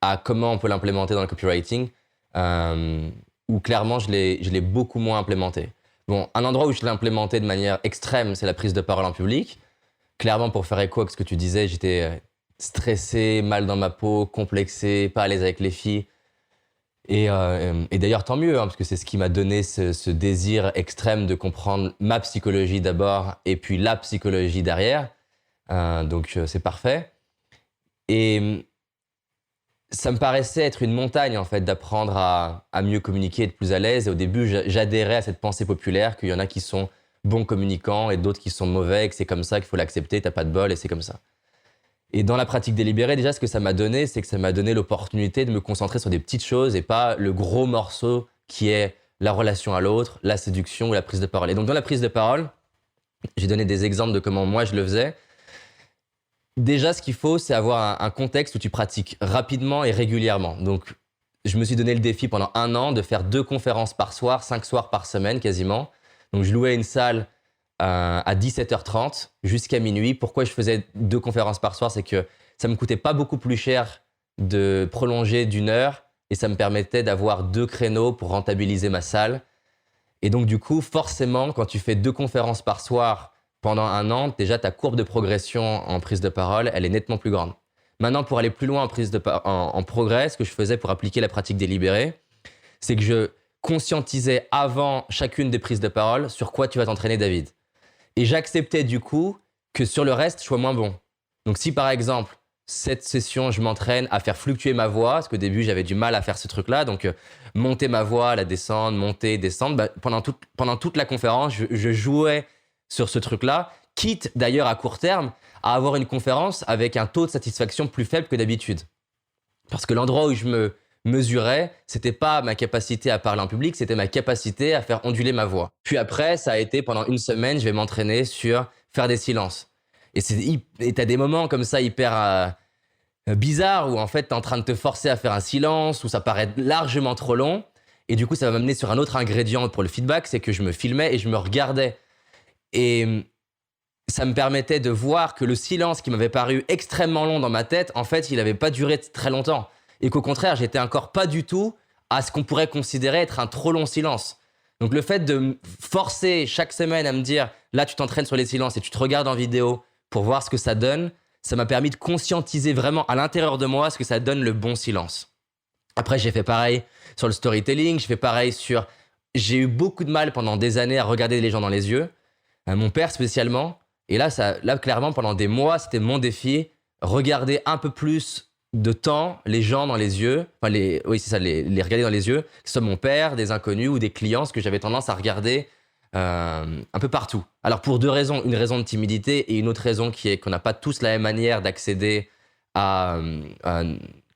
à comment on peut l'implémenter dans le copywriting, où clairement, je l'ai beaucoup moins implémenté. Bon, un endroit où je l'ai implémenté de manière extrême, c'est la prise de parole en public. Clairement, pour faire écho à ce que tu disais, j'étais stressé, mal dans ma peau, complexé, pas à l'aise avec les filles. Et d'ailleurs, tant mieux, hein, parce que c'est ce qui m'a donné ce désir extrême de comprendre ma psychologie d'abord et puis la psychologie derrière. Donc, c'est parfait. Et ça me paraissait être une montagne, en fait, d'apprendre à mieux communiquer, être plus à l'aise. Et au début, j'adhérais à cette pensée populaire qu'il y en a qui sont bons communicants et d'autres qui sont mauvais, que c'est comme ça qu'il faut l'accepter, t'as pas de bol et c'est comme ça. Et dans la pratique délibérée, déjà, ce que ça m'a donné, c'est que ça m'a donné l'opportunité de me concentrer sur des petites choses et pas le gros morceau qui est la relation à l'autre, la séduction ou la prise de parole. Et donc, dans la prise de parole, j'ai donné des exemples de comment moi je le faisais. Déjà, ce qu'il faut, c'est avoir un contexte où tu pratiques rapidement et régulièrement. Donc, je me suis donné le défi pendant 1 an de faire 2 conférences par soir, 5 soirs par semaine quasiment. Donc, je louais une salle à 17h30 jusqu'à minuit. Pourquoi je faisais 2 conférences par soir? C'est que ça me coûtait pas beaucoup plus cher de prolonger d'1 heure et ça me permettait d'avoir 2 créneaux pour rentabiliser ma salle. Et donc, du coup, forcément, quand tu fais 2 conférences par soir pendant 1 an, déjà, ta courbe de progression en prise de parole, elle est nettement plus grande. Maintenant, pour aller plus loin en progrès, ce que je faisais pour appliquer la pratique délibérée, c'est que je conscientisais avant chacune des prises de parole sur quoi tu vas t'entraîner, David. Et j'acceptais du coup que sur le reste, je sois moins bon. Donc si par exemple, cette session, je m'entraîne à faire fluctuer ma voix, parce qu'au début, j'avais du mal à faire ce truc-là, donc monter ma voix, la descendre, monter, descendre, pendant toute la conférence, je jouais sur ce truc-là, quitte d'ailleurs à court terme à avoir une conférence avec un taux de satisfaction plus faible que d'habitude. Parce que l'endroit où je me mesurais, c'était pas ma capacité à parler en public, c'était ma capacité à faire onduler ma voix. Puis après, ça a été pendant 1 semaine, je vais m'entraîner sur faire des silences. Et t'as des moments comme ça hyper bizarres où en fait t'es en train de te forcer à faire un silence, où ça paraît largement trop long. Et du coup, ça va m'amener sur un autre ingrédient pour le feedback, c'est que je me filmais et je me regardais. Et ça me permettait de voir que le silence qui m'avait paru extrêmement long dans ma tête, en fait, il n'avait pas duré très longtemps. Et qu'au contraire, j'étais encore pas du tout à ce qu'on pourrait considérer être un trop long silence. Donc le fait de me forcer chaque semaine à me dire, là tu t'entraînes sur les silences et tu te regardes en vidéo pour voir ce que ça donne, ça m'a permis de conscientiser vraiment à l'intérieur de moi ce que ça donne le bon silence. Après, j'ai fait pareil sur le storytelling, j'ai eu beaucoup de mal pendant des années à regarder les gens dans les yeux, mon père spécialement. Et là, clairement, pendant des mois, c'était mon défi, regarder un peu plus de temps les gens dans les yeux, les regarder dans les yeux, que ce soit mon père, des inconnus ou des clients, ce que j'avais tendance à regarder un peu partout. Alors pour 2 raisons, une raison de timidité et une autre raison qui est qu'on n'a pas tous la même manière d'accéder à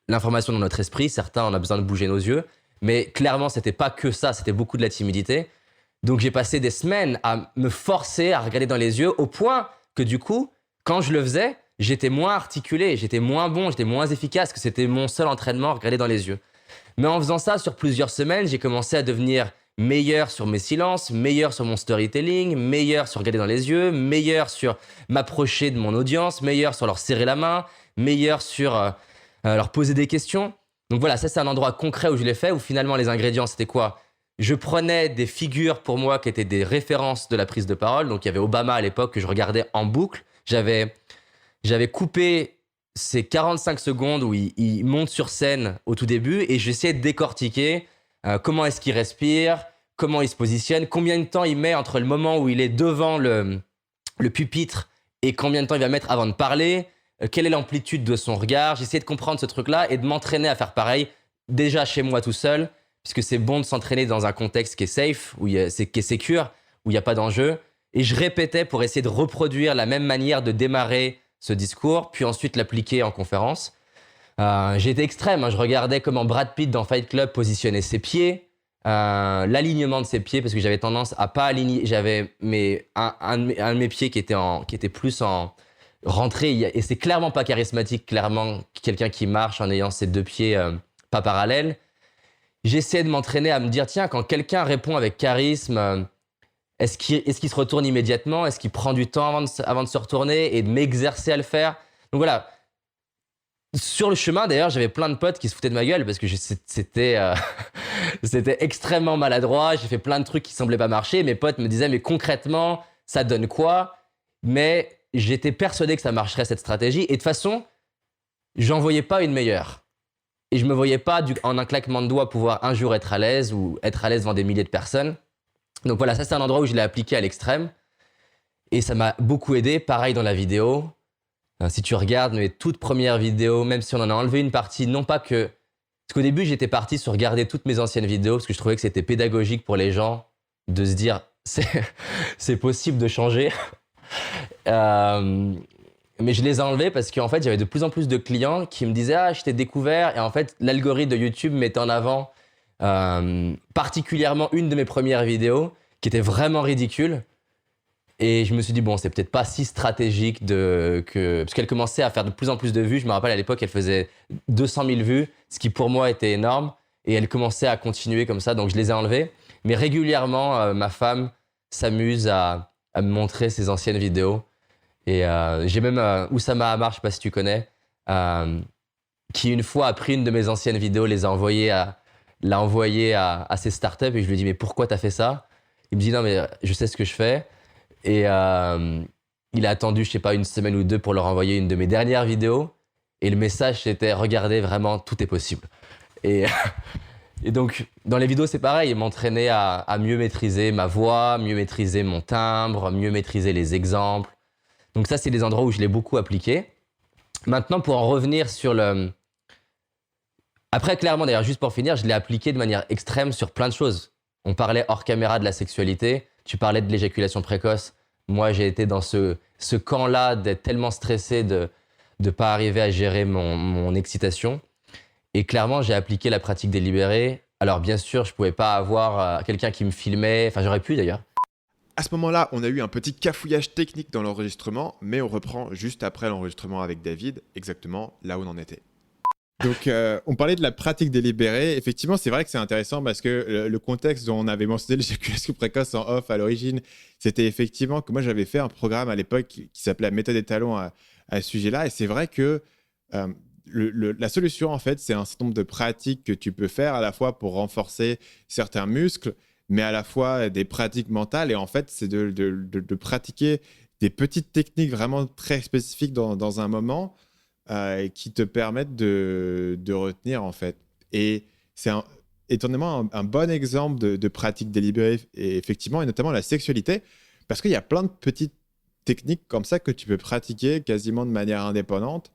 l'information dans notre esprit. Certains, on a besoin de bouger nos yeux, mais clairement, c'était pas que ça, c'était beaucoup de la timidité. Donc j'ai passé des semaines à me forcer à regarder dans les yeux au point que du coup, quand je le faisais, j'étais moins articulé, j'étais moins bon, j'étais moins efficace, que c'était mon seul entraînement, regarder dans les yeux. Mais en faisant ça sur plusieurs semaines, j'ai commencé à devenir meilleur sur mes silences, meilleur sur mon storytelling, meilleur sur regarder dans les yeux, meilleur sur m'approcher de mon audience, meilleur sur leur serrer la main, meilleur sur leur poser des questions. Donc voilà, ça c'est un endroit concret où je l'ai fait, où finalement les ingrédients c'était quoi? Je prenais des figures pour moi qui étaient des références de la prise de parole. Donc il y avait Obama à l'époque que je regardais en boucle. J'avais coupé ces 45 secondes où il monte sur scène au tout début et j'essayais de décortiquer comment est-ce qu'il respire, comment il se positionne, combien de temps il met entre le moment où il est devant le pupitre et combien de temps il va mettre avant de parler, quelle est l'amplitude de son regard. J'essayais de comprendre ce truc-là et de m'entraîner à faire pareil, déjà chez moi tout seul, puisque c'est bon de s'entraîner dans un contexte qui est safe, qui est secure, où il n'y a pas d'enjeu. Et je répétais pour essayer de reproduire la même manière de démarrer ce discours, puis ensuite l'appliquer en conférence. J'ai été extrême, hein. Je regardais comment Brad Pitt dans Fight Club positionnait ses pieds, l'alignement de ses pieds, parce que j'avais tendance à pas aligner. J'avais un de mes pieds qui était plus en rentrée, et c'est clairement pas charismatique, clairement quelqu'un qui marche en ayant ses deux pieds pas parallèles. J'essaie de m'entraîner à me dire, tiens, quand quelqu'un répond avec charisme, est-ce qu'il se retourne immédiatement? Est-ce qu'il prend du temps avant de se retourner et de m'exercer à le faire? Donc voilà. Sur le chemin, d'ailleurs, j'avais plein de potes qui se foutaient de ma gueule parce que c'était extrêmement maladroit. J'ai fait plein de trucs qui semblaient pas marcher. Mes potes me disaient, mais concrètement, ça donne quoi? Mais j'étais persuadé que ça marcherait, cette stratégie. Et de toute façon, j'en voyais pas une meilleure. Et je me voyais pas, en un claquement de doigts, pouvoir un jour être à l'aise ou être à l'aise devant des milliers de personnes. Donc voilà, ça c'est un endroit où je l'ai appliqué à l'extrême. Et ça m'a beaucoup aidé. Pareil dans la vidéo. Si tu regardes mes toutes premières vidéos, même si on en a enlevé une partie, non pas que... Parce qu'au début, j'étais parti sur regarder toutes mes anciennes vidéos parce que je trouvais que c'était pédagogique pour les gens de se dire c'est possible de changer. Mais je les ai enlevés parce qu'en fait, j'avais de plus en plus de clients qui me disaient « Ah, je t'ai découvert » et en fait, l'algorithme de YouTube mettait en avant particulièrement une de mes premières vidéos qui était vraiment ridicule. Et je me suis dit, bon, c'est peut-être pas si stratégique parce qu'elle commençait à faire de plus en plus de vues. Je me rappelle à l'époque, elle faisait 200 000 vues, ce qui pour moi était énorme. Et elle commençait à continuer comme ça, donc je les ai enlevés. Mais régulièrement, ma femme s'amuse à me montrer ses anciennes vidéos. Et j'ai même Oussama Hamar, je sais pas si tu connais, qui une fois a pris une de mes anciennes vidéos, l'a envoyée à ses startups. Et je lui ai dit, mais pourquoi t'as fait ça? Il me dit, non, mais je sais ce que je fais. Et il a attendu, je sais pas, une semaine ou deux pour leur envoyer une de mes dernières vidéos. Et le message, c'était « Regardez, vraiment, tout est possible ». Et donc, dans les vidéos, c'est pareil. M'entraîner à mieux maîtriser ma voix, mieux maîtriser mon timbre, mieux maîtriser les exemples. Donc ça, c'est des endroits où je l'ai beaucoup appliqué. Maintenant, pour en revenir sur le... Après, clairement, d'ailleurs, juste pour finir, je l'ai appliqué de manière extrême sur plein de choses. On parlait hors caméra de la sexualité. Tu parlais de l'éjaculation précoce. Moi, j'ai été dans ce camp-là d'être tellement stressé de ne pas arriver à gérer mon excitation. Et clairement, j'ai appliqué la pratique délibérée. Alors, bien sûr, je ne pouvais pas avoir quelqu'un qui me filmait. Enfin, j'aurais pu d'ailleurs. À ce moment-là, on a eu un petit cafouillage technique dans l'enregistrement, mais on reprend juste après l'enregistrement avec David, exactement là où on en était. Donc, on parlait de la pratique délibérée. Effectivement, c'est vrai que c'est intéressant parce que le contexte dont on avait mentionné l'éjaculation précoce en off à l'origine, c'était effectivement que moi, j'avais fait un programme à l'époque qui s'appelait la méthode des talons à ce sujet-là. Et c'est vrai que la solution, en fait, c'est un certain nombre de pratiques que tu peux faire à la fois pour renforcer certains muscles, mais à la fois des pratiques mentales. Et en fait, c'est de pratiquer des petites techniques vraiment très spécifiques dans un moment qui te permettent de retenir, en fait. Et c'est étonnamment un bon exemple de pratique délibérée, et effectivement, et notamment la sexualité, parce qu'il y a plein de petites techniques comme ça que tu peux pratiquer quasiment de manière indépendante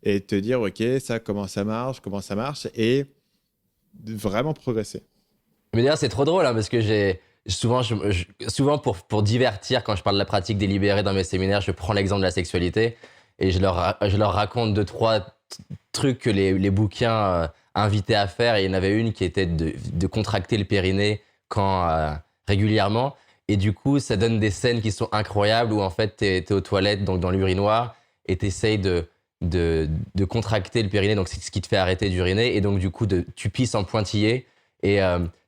et te dire, OK, ça, comment ça marche, et vraiment progresser. Mais d'ailleurs, c'est trop drôle hein, parce que souvent pour divertir, quand je parle de la pratique délibérée dans mes séminaires, je prends l'exemple de la sexualité et je leur raconte 2-3 trucs que les bouquins invitaient à faire. Et il y en avait une qui était de contracter le périnée régulièrement. Et du coup, ça donne des scènes qui sont incroyables où en fait, t'es aux toilettes, donc dans l'urinoir, et t'essayes de contracter le périnée, donc c'est ce qui te fait arrêter d'uriner. Et donc du coup, tu pisses en pointillé. Et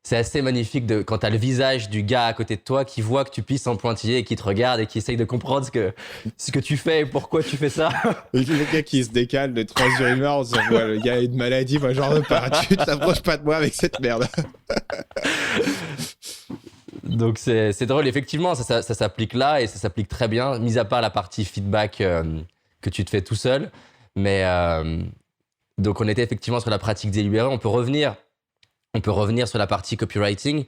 c'est assez magnifique quand tu as le visage du gars à côté de toi qui voit que tu pisses en pointillé et qui te regarde et qui essaye de comprendre ce que tu fais et pourquoi tu fais ça. Et le gars qui se décale de 3 urinoirs, on se dit, ouais, le gars a une maladie, moi j'en repars. Tu t'approches pas de moi avec cette merde. Donc c'est drôle, effectivement, ça s'applique là et ça s'applique très bien, mis à part la partie feedback que tu te fais tout seul. Mais donc on était effectivement sur la pratique délibérée. On peut revenir sur la partie copywriting.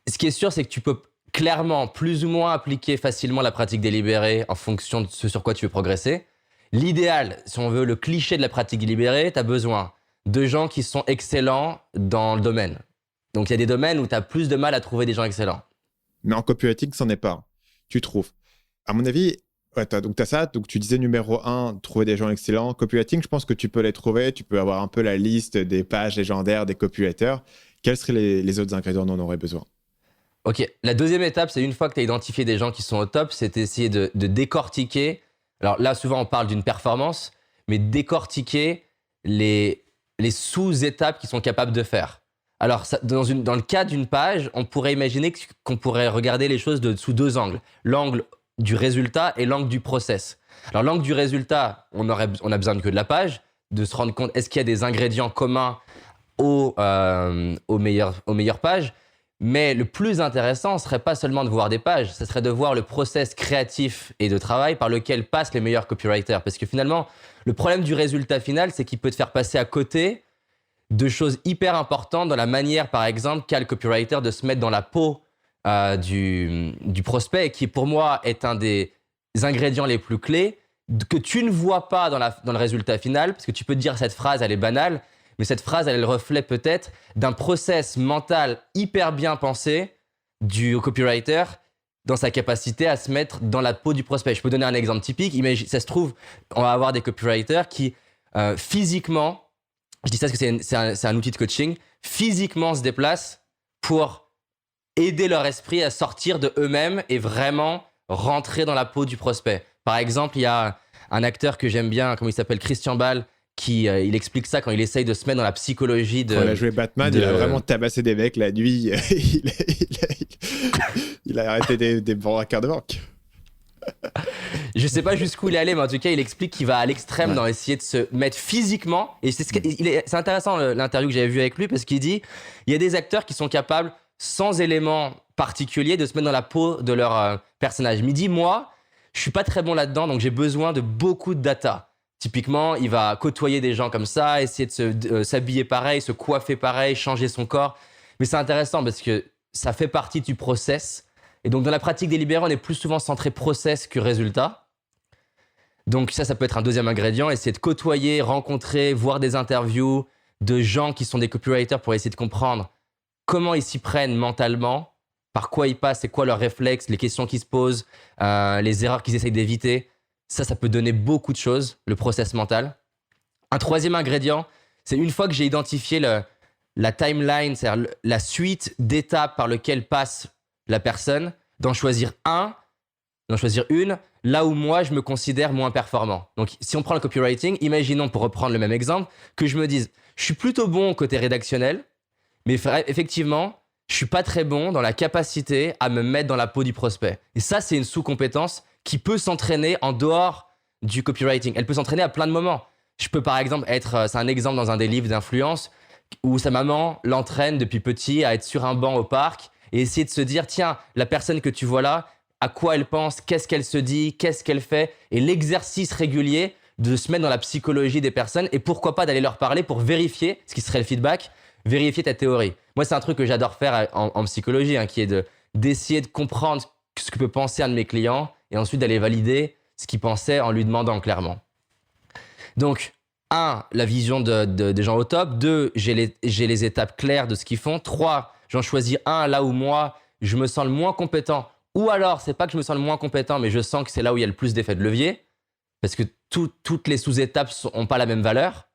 Ce qui est sûr, c'est que tu peux clairement plus ou moins appliquer facilement la pratique délibérée en fonction de ce sur quoi tu veux progresser. L'idéal, si on veut le cliché de la pratique délibérée, tu as besoin de gens qui sont excellents dans le domaine. Donc, il y a des domaines où tu as plus de mal à trouver des gens excellents. Mais en copywriting, c'en est pas. Tu trouves. À mon avis, ouais, t'as ça. Donc, tu disais numéro 1, trouver des gens excellents. Copywriting, je pense que tu peux les trouver. Tu peux avoir un peu la liste des pages légendaires des copywriters. Quels seraient les autres ingrédients dont on aurait besoin? Ok. La deuxième étape, c'est une fois que tu as identifié des gens qui sont au top, c'est essayer de décortiquer. Alors là, souvent, on parle d'une performance, mais décortiquer les sous-étapes qu'ils sont capables de faire. Alors, dans le cas d'une page, on pourrait imaginer qu'on pourrait regarder les choses sous 2 angles. L'angle du résultat et l'angle du process. Alors, l'angle du résultat, on a besoin que de la page, de se rendre compte, est-ce qu'il y a des ingrédients communs aux meilleures pages? Mais le plus intéressant, ce serait pas seulement de voir des pages, ce serait de voir le process créatif et de travail par lequel passent les meilleurs copywriters. Parce que finalement, le problème du résultat final, c'est qu'il peut te faire passer à côté de choses hyper importantes dans la manière, par exemple, qu'a le copywriter de se mettre dans la peau du prospect, et qui pour moi est un des ingrédients les plus clés que tu ne vois pas dans le résultat final, parce que tu peux te dire cette phrase, elle est banale, mais cette phrase, elle est le reflet peut-être d'un process mental hyper bien pensé du copywriter dans sa capacité à se mettre dans la peau du prospect. Je peux donner un exemple typique. Imagine, ça se trouve, on va avoir des copywriters qui physiquement, je dis ça parce que c'est un outil de coaching, physiquement se déplacent pour aider leur esprit à sortir de eux-mêmes et vraiment rentrer dans la peau du prospect. Par exemple, il y a un acteur que j'aime bien, comment il s'appelle, Christian Bale, qui il explique ça quand il essaye de se mettre dans la psychologie de... Quand il a joué Batman, il a vraiment tabassé des mecs la nuit. il a arrêté des braqueurs de banque. Je sais pas jusqu'où il est allé, mais en tout cas, il explique qu'il va à l'extrême dans essayer de se mettre physiquement. Et c'est intéressant l'interview que j'avais vue avec lui, parce qu'il dit il y a des acteurs qui sont capables, sans éléments particuliers, de se mettre dans la peau de leur personnage. Mais il dit, moi, je suis pas très bon là-dedans, donc j'ai besoin de beaucoup de data. Typiquement, il va côtoyer des gens comme ça, essayer de s'habiller pareil, se coiffer pareil, changer son corps. Mais c'est intéressant parce que ça fait partie du process. Et donc, dans la pratique délibérée, on est plus souvent centré process que résultat. Donc ça peut être un deuxième ingrédient, essayer de côtoyer, rencontrer, voir des interviews de gens qui sont des copywriters pour essayer de comprendre comment ils s'y prennent mentalement, par quoi ils passent, c'est quoi leurs réflexes, les questions qu'ils se posent, les erreurs qu'ils essayent d'éviter. Ça peut donner beaucoup de choses, le process mental. Un troisième ingrédient, c'est une fois que j'ai identifié la timeline, c'est-à-dire la suite d'étapes par lesquelles passe la personne, d'en choisir une, là où moi, je me considère moins performant. Donc, si on prend le copywriting, imaginons, pour reprendre le même exemple, que je me dise, je suis plutôt bon côté rédactionnel, mais effectivement, je suis pas très bon dans la capacité à me mettre dans la peau du prospect. Et ça, c'est une sous-compétence qui peut s'entraîner en dehors du copywriting. Elle peut s'entraîner à plein de moments. Je peux par exemple c'est un exemple dans un des livres d'influence, où sa maman l'entraîne depuis petit à être sur un banc au parc et essayer de se dire, tiens, la personne que tu vois là, à quoi elle pense, qu'est-ce qu'elle se dit, qu'est-ce qu'elle fait, et l'exercice régulier de se mettre dans la psychologie des personnes, et pourquoi pas d'aller leur parler pour vérifier, ce qui serait le feedback, vérifier ta théorie. Moi, c'est un truc que j'adore faire en psychologie, qui est d'essayer de comprendre ce que peut penser un de mes clients, et ensuite d'aller valider ce qu'il pensait en lui demandant clairement. Donc, 1, la vision des gens au top. 2, j'ai les étapes claires de ce qu'ils font. 3, j'en choisis un là où moi, je me sens le moins compétent. Ou alors, c'est pas que je me sens le moins compétent, mais je sens que c'est là où il y a le plus d'effet de levier. Parce que toutes les sous-étapes n'ont pas la même valeur.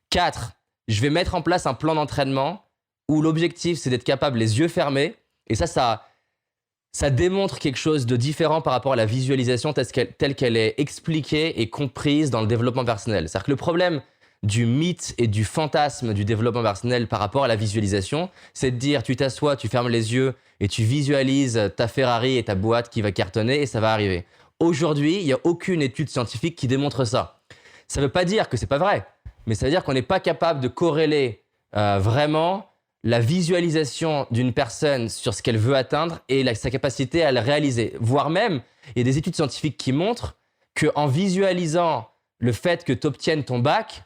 4, je vais mettre en place un plan d'entraînement où l'objectif, c'est d'être capable les yeux fermés. Et ça démontre quelque chose de différent par rapport à la visualisation telle qu'elle est expliquée et comprise dans le développement personnel. C'est-à-dire que le problème du mythe et du fantasme du développement personnel par rapport à la visualisation. C'est de dire, tu t'assois, tu fermes les yeux et tu visualises ta Ferrari et ta boîte qui va cartonner et ça va arriver. Aujourd'hui, il n'y a aucune étude scientifique qui démontre ça. Ça ne veut pas dire que ce n'est pas vrai, mais ça veut dire qu'on n'est pas capable de corréler vraiment la visualisation d'une personne sur ce qu'elle veut atteindre et sa capacité à le réaliser. Voire même, il y a des études scientifiques qui montrent qu'en visualisant le fait que tu obtiennes ton bac,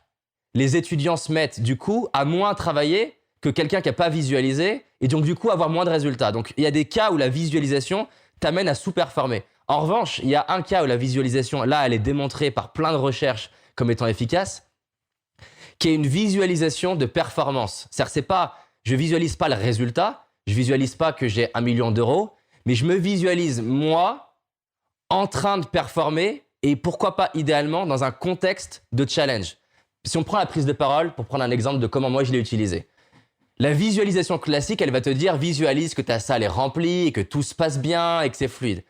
les étudiants se mettent du coup à moins travailler que quelqu'un qui n'a pas visualisé et donc du coup avoir moins de résultats. Donc il y a des cas où la visualisation t'amène à sous-performer. En revanche, il y a un cas où la visualisation, là, elle est démontrée par plein de recherches comme étant efficace, qui est une visualisation de performance. C'est-à-dire, c'est pas, je visualise pas le résultat, je visualise pas que j'ai 1 million d'euros, mais je me visualise moi en train de performer et pourquoi pas idéalement dans un contexte de challenge. Si on prend la prise de parole, pour prendre un exemple de comment moi je l'ai utilisé. La visualisation classique, elle va te dire visualise que ta salle est remplie et que tout se passe bien et que c'est fluide.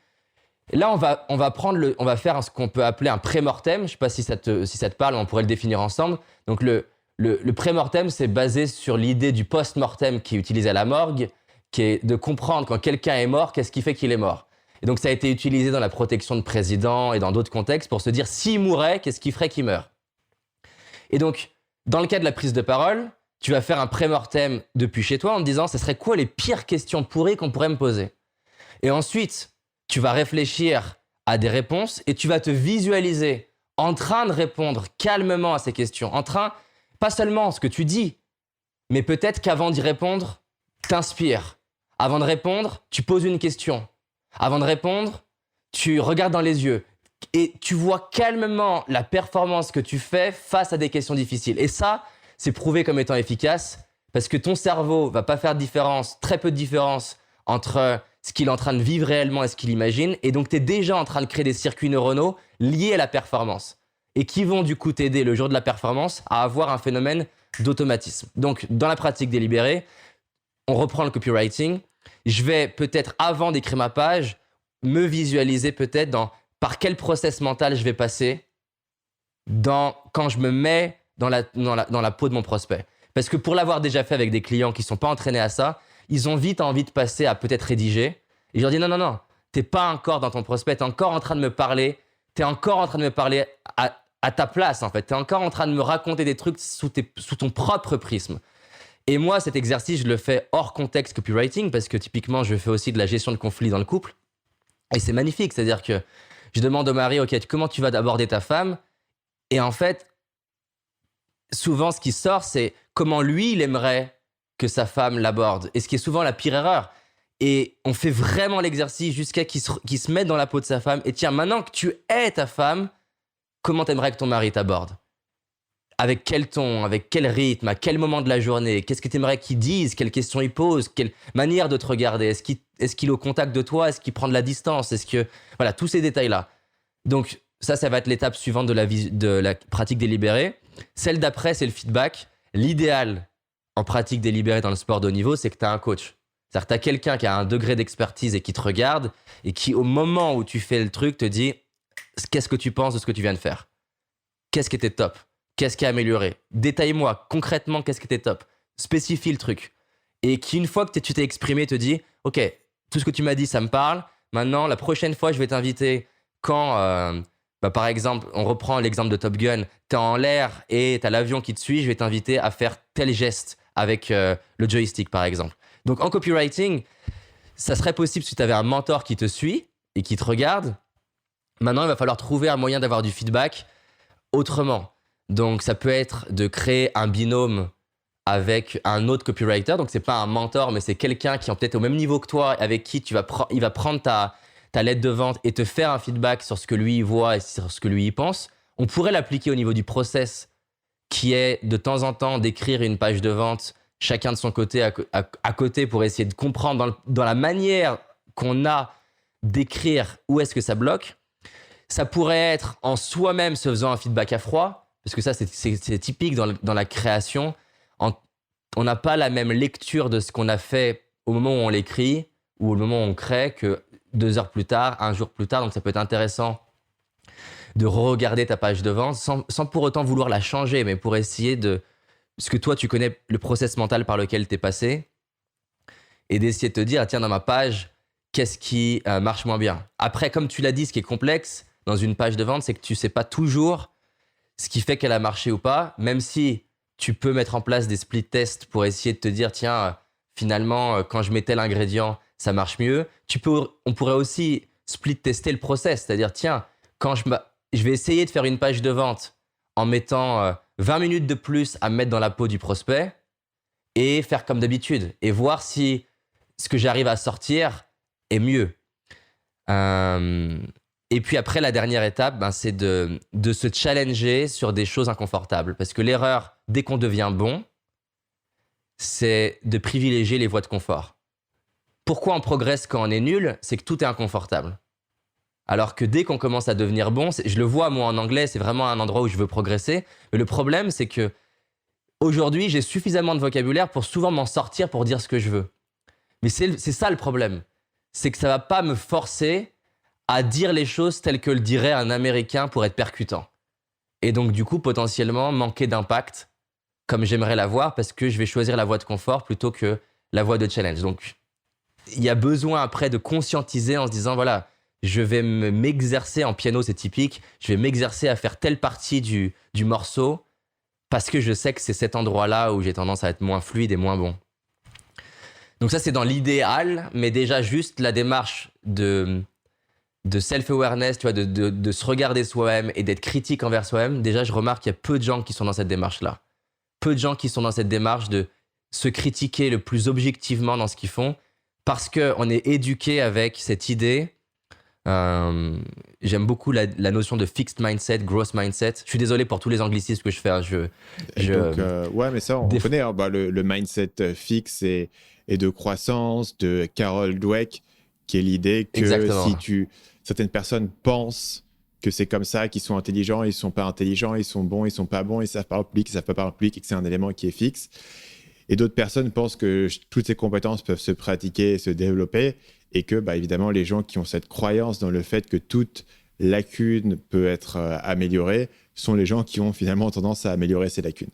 Et là, on va faire ce qu'on peut appeler un pré-mortem. Je ne sais pas si ça te parle, on pourrait le définir ensemble. Donc le pré-mortem, c'est basé sur l'idée du post-mortem qui est utilisé à la morgue, qui est de comprendre quand quelqu'un est mort, qu'est-ce qui fait qu'il est mort. Et donc ça a été utilisé dans la protection de présidents et dans d'autres contextes pour se dire s'il mourait, qu'est-ce qui ferait qu'il meure. Et donc, dans le cas de la prise de parole, tu vas faire un pré-mortem depuis chez toi en te disant ce serait quoi les pires questions pourries qu'on pourrait me poser. Et ensuite, tu vas réfléchir à des réponses et tu vas te visualiser en train de répondre calmement à ces questions. En train, pas seulement ce que tu dis, mais peut-être qu'avant d'y répondre, t'inspires. Avant de répondre, tu poses une question. Avant de répondre, tu regardes dans les yeux. Et tu vois calmement la performance que tu fais face à des questions difficiles. Et ça, c'est prouvé comme étant efficace parce que ton cerveau va pas faire de différence, très peu de différence entre ce qu'il est en train de vivre réellement et ce qu'il imagine. Et donc, tu es déjà en train de créer des circuits neuronaux liés à la performance et qui vont du coup t'aider le jour de la performance à avoir un phénomène d'automatisme. Donc, dans la pratique délibérée, on reprend le copywriting. Je vais peut-être, avant d'écrire ma page, me visualiser peut-être par quel process mental je vais passer quand je me mets dans la peau de mon prospect. Parce que pour l'avoir déjà fait avec des clients qui ne sont pas entraînés à ça, ils ont vite envie de passer à peut-être rédiger. Et je leur dis non, t'es pas encore dans ton prospect, t'es encore en train de me parler, t'es encore en train de me parler à ta place en fait. T'es encore en train de me raconter des trucs sous ton propre prisme. Et moi, cet exercice, je le fais hors contexte copywriting parce que typiquement, je fais aussi de la gestion de conflits dans le couple. Et c'est magnifique, c'est-à-dire que je demande au mari, ok, comment tu vas aborder ta femme? Et en fait, souvent, ce qui sort, c'est comment lui, il aimerait que sa femme l'aborde. Et ce qui est souvent la pire erreur. Et on fait vraiment l'exercice jusqu'à qu'il se mette dans la peau de sa femme. Et tiens, maintenant que tu es ta femme, comment t'aimerais que ton mari t'aborde? Avec quel ton, avec quel rythme, à quel moment de la journée? Qu'est-ce que t'aimerais qu'il dise? Quelles questions il pose? Quelle manière de te regarder? Est-ce qu'il est au contact de toi? Est-ce qu'il prend de la distance? Voilà, tous ces détails-là. Donc, ça va être l'étape suivante de la pratique délibérée. Celle d'après, c'est le feedback. L'idéal en pratique délibérée dans le sport de haut niveau, c'est que tu as un coach. C'est-à-dire que tu as quelqu'un qui a un degré d'expertise et qui te regarde et qui, au moment où tu fais le truc, te dit « Qu'est-ce que tu penses de ce que tu viens de faire? Qu'est-ce qui était top? Qu'est-ce qui a amélioré? Détaille-moi concrètement qu'est-ce qui était top. Spécifie le truc. » Et qui, une fois que tu t'es exprimé, te dit « Ok, tout ce que tu m'as dit, ça me parle. Maintenant, la prochaine fois, je vais t'inviter quand... par exemple, on reprend l'exemple de Top Gun. Tu es en l'air et tu as l'avion qui te suit. Je vais t'inviter à faire tel geste avec le joystick, par exemple. » Donc, en copywriting, ça serait possible si tu avais un mentor qui te suit et qui te regarde. Maintenant, il va falloir trouver un moyen d'avoir du feedback autrement. Donc, ça peut être de créer un binôme avec un autre copywriter. Donc, ce n'est pas un mentor, mais c'est quelqu'un qui est peut-être au même niveau que toi, avec qui il va prendre ta lettre de vente et te faire un feedback sur ce que lui il voit et sur ce que lui il pense. On pourrait l'appliquer au niveau du process qui est de temps en temps d'écrire une page de vente chacun de son côté à côté pour essayer de comprendre dans la manière qu'on a d'écrire où est-ce que ça bloque. Ça pourrait être en soi-même se faisant un feedback à froid parce que ça c'est typique dans la création. On n'a pas la même lecture de ce qu'on a fait au moment où on l'écrit ou au moment où on crée que 2 heures plus tard, 1 jour plus tard. Donc, ça peut être intéressant de regarder ta page de vente sans pour autant vouloir la changer, mais pour essayer de... Parce que toi, tu connais le process mental par lequel tu es passé et d'essayer de te dire, tiens, dans ma page, qu'est-ce qui marche moins bien? Après, comme tu l'as dit, ce qui est complexe dans une page de vente, c'est que tu sais pas toujours ce qui fait qu'elle a marché ou pas, même si tu peux mettre en place des split tests pour essayer de te dire, tiens, finalement, quand je mets tel ingrédient, ça marche mieux. On pourrait aussi split tester le process, c'est-à-dire, tiens, quand je vais essayer de faire une page de vente en mettant 20 minutes de plus à me mettre dans la peau du prospect et faire comme d'habitude et voir si ce que j'arrive à sortir est mieux. Et puis après, la dernière étape, c'est de se challenger sur des choses inconfortables. Parce que l'erreur, dès qu'on devient bon, c'est de privilégier les voies de confort. Pourquoi on progresse quand on est nul? C'est que tout est inconfortable. Alors que dès qu'on commence à devenir bon, je le vois moi en anglais, c'est vraiment un endroit où je veux progresser. Mais le problème, c'est que aujourd'hui, j'ai suffisamment de vocabulaire pour souvent m'en sortir pour dire ce que je veux. Mais c'est ça le problème. C'est que ça va pas me forcer à dire les choses telles que le dirait un Américain pour être percutant. Et donc du coup, potentiellement, manquer d'impact comme j'aimerais l'avoir parce que je vais choisir la voie de confort plutôt que la voie de challenge. Donc, il y a besoin après de conscientiser en se disant, voilà, je vais m'exercer en piano, c'est typique, je vais m'exercer à faire telle partie du morceau parce que je sais que c'est cet endroit-là où j'ai tendance à être moins fluide et moins bon. Donc ça, c'est dans l'idéal, mais déjà juste la démarche de self-awareness, tu vois, de se regarder soi-même et d'être critique envers soi-même, déjà, je remarque qu'il y a peu de gens qui sont dans cette démarche-là. Peu de gens qui sont dans cette démarche de se critiquer le plus objectivement dans ce qu'ils font parce qu'on est éduqué avec cette idée. J'aime beaucoup la notion de fixed mindset, growth mindset. Je suis désolé pour tous les anglicismes que je fais. Ouais, mais ça, on connaît hein, le mindset fixe et de croissance de Carol Dweck, qui est l'idée que Exactement. Certaines personnes pensent que c'est comme ça, qu'ils sont intelligents, ils sont pas intelligents, ils sont bons, ils sont pas bons, ils savent parler public, ils savent pas parler public, et que c'est un élément qui est fixe. Et d'autres personnes pensent que toutes ces compétences peuvent se pratiquer et se développer, et que, évidemment, les gens qui ont cette croyance dans le fait que toute lacune peut être améliorée sont les gens qui ont finalement tendance à améliorer ces lacunes.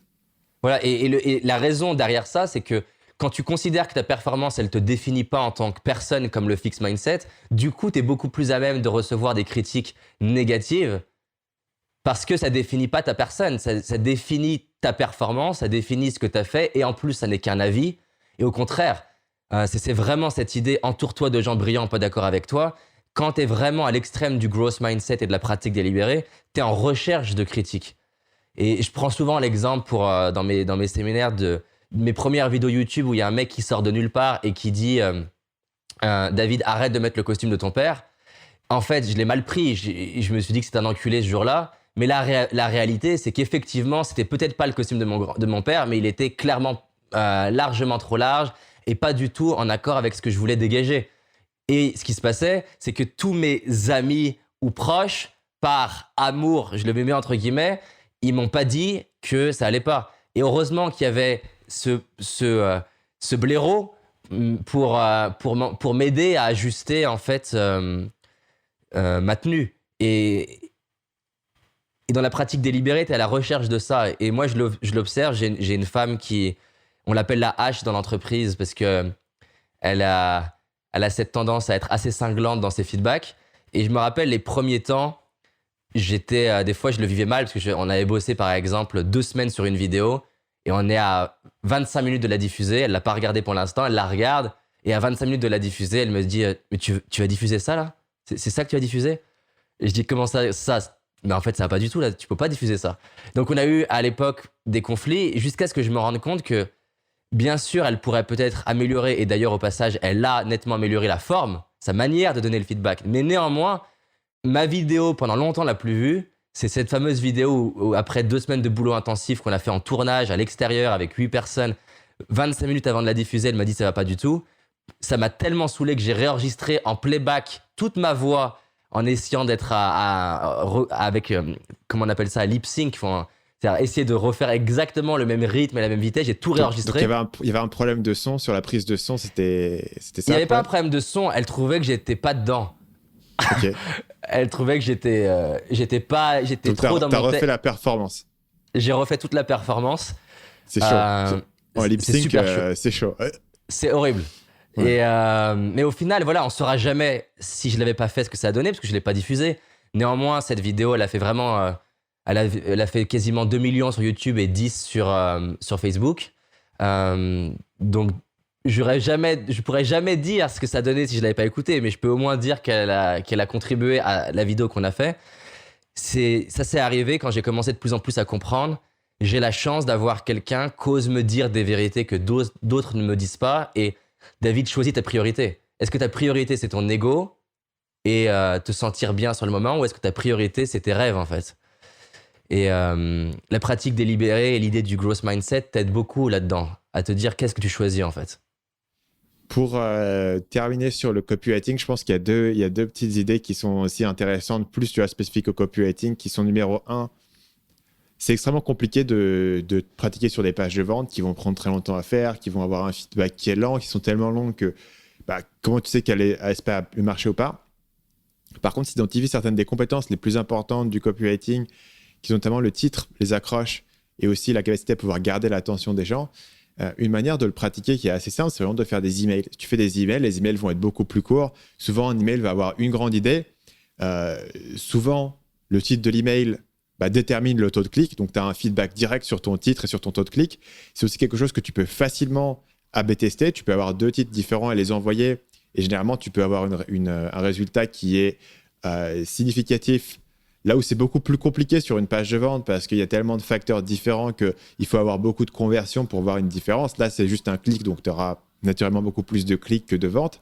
Voilà, et la raison derrière ça, c'est que quand tu considères que ta performance, elle te définit pas en tant que personne comme le fixed mindset, du coup, tu es beaucoup plus à même de recevoir des critiques négatives parce que ça définit pas ta personne, ça définit ta performance, ça définit ce que tu as fait et en plus, ça n'est qu'un avis. Et au contraire, c'est vraiment cette idée, entoure-toi de gens brillants pas d'accord avec toi. Quand tu es vraiment à l'extrême du growth mindset et de la pratique délibérée, tu es en recherche de critiques. Et je prends souvent l'exemple dans mes séminaires de mes premières vidéos YouTube où il y a un mec qui sort de nulle part et qui dit David, arrête de mettre le costume de ton père. En fait, je l'ai mal pris. Je me suis dit que c'était un enculé ce jour-là. Mais la réalité, c'est qu'effectivement, c'était peut-être pas le costume de mon père, mais il était clairement largement trop large et pas du tout en accord avec ce que je voulais dégager. Et ce qui se passait, c'est que tous mes amis ou proches, par amour, je le mets entre guillemets, ils m'ont pas dit que ça allait pas. Et heureusement qu'il y avait ce blaireau pour m'aider à ajuster en fait ma tenue. Et dans la pratique délibérée, tu es à la recherche de ça. Et moi, je l'observe. J'ai une femme on l'appelle la hache dans l'entreprise parce que elle a cette tendance à être assez cinglante dans ses feedbacks. Et je me rappelle les premiers temps, des fois, je le vivais mal parce qu'on avait bossé par exemple 2 semaines sur une vidéo. Et on est à 25 minutes de la diffuser. Elle ne l'a pas regardée pour l'instant. Elle la regarde. Et à 25 minutes de la diffuser, elle me dit « Mais tu vas diffuser ça, là? C'est ça que tu vas diffuser ?» Et je dis « Comment ça? Mais en fait, ça va pas du tout, là. Tu peux pas diffuser ça. » Donc, on a eu, à l'époque, des conflits jusqu'à ce que je me rende compte que, bien sûr, elle pourrait peut-être améliorer. Et d'ailleurs, au passage, elle a nettement amélioré la forme, sa manière de donner le feedback. Mais néanmoins, ma vidéo, pendant longtemps, la plus vue, c'est cette fameuse vidéo où après 2 semaines de boulot intensif qu'on a fait en tournage à l'extérieur avec 8 personnes, 25 minutes avant de la diffuser, elle m'a dit ça va pas du tout. Ça m'a tellement saoulé que j'ai réenregistré en playback toute ma voix en essayant d'être avec, comment on appelle ça, lip sync, c'est-à-dire essayer de refaire exactement le même rythme et la même vitesse. J'ai tout réenregistré. Donc il y avait un problème de son sur la prise de son, c'était ça? Il n'y avait pas un problème de son, elle trouvait que j'étais pas dedans. Ok. Elle trouvait que j'étais Donc, trop dans t'as mon refait tête. la performance. J'ai refait toute la performance. C'est chaud. En lip C'est sync, super chaud. c'est chaud. C'est horrible. Ouais. Mais au final, voilà, on saura jamais si je l'avais pas fait ce que ça a donné parce que je l'ai pas diffusé. Néanmoins, cette vidéo, elle a fait vraiment, elle a fait quasiment 2 millions sur YouTube et 10 sur Facebook. Donc, je pourrais jamais dire ce que ça donnait si je l'avais pas écouté, mais je peux au moins dire qu'elle a contribué à la vidéo qu'on a fait. Ça s'est arrivé quand j'ai commencé de plus en plus à comprendre. J'ai la chance d'avoir quelqu'un qui ose me dire des vérités que d'autres ne me disent pas. Et David, choisis ta priorité. Est-ce que ta priorité, c'est ton ego et te sentir bien sur le moment, ou est-ce que ta priorité, c'est tes rêves, en fait? Et la pratique délibérée et l'idée du growth mindset t'aident beaucoup là-dedans, à te dire qu'est-ce que tu choisis, en fait. Pour terminer sur le copywriting, je pense qu'il y a deux petites idées qui sont aussi intéressantes, plus tu as spécifique au copywriting, qui sont numéro 1. C'est extrêmement compliqué de pratiquer sur des pages de vente qui vont prendre très longtemps à faire, qui vont avoir un feedback qui est lent, qui sont tellement longs que comment tu sais qu'elle espère marcher ou pas. Par contre, s'identifier certaines des compétences les plus importantes du copywriting, qui sont notamment le titre, les accroches et aussi la capacité à pouvoir garder l'attention des gens. Une manière de le pratiquer qui est assez simple, c'est vraiment de faire des emails. Si tu fais des emails, les emails vont être beaucoup plus courts. Souvent, un email va avoir une grande idée. Souvent, le titre de l'email détermine le taux de clic. Donc, tu as un feedback direct sur ton titre et sur ton taux de clic. C'est aussi quelque chose que tu peux facilement A/B tester. Tu peux avoir 2 titres différents et les envoyer. Et généralement, tu peux avoir un résultat qui est significatif. Là où c'est beaucoup plus compliqué sur une page de vente parce qu'il y a tellement de facteurs différents qu'il faut avoir beaucoup de conversions pour voir une différence. Là, c'est juste un clic, donc tu auras naturellement beaucoup plus de clics que de ventes.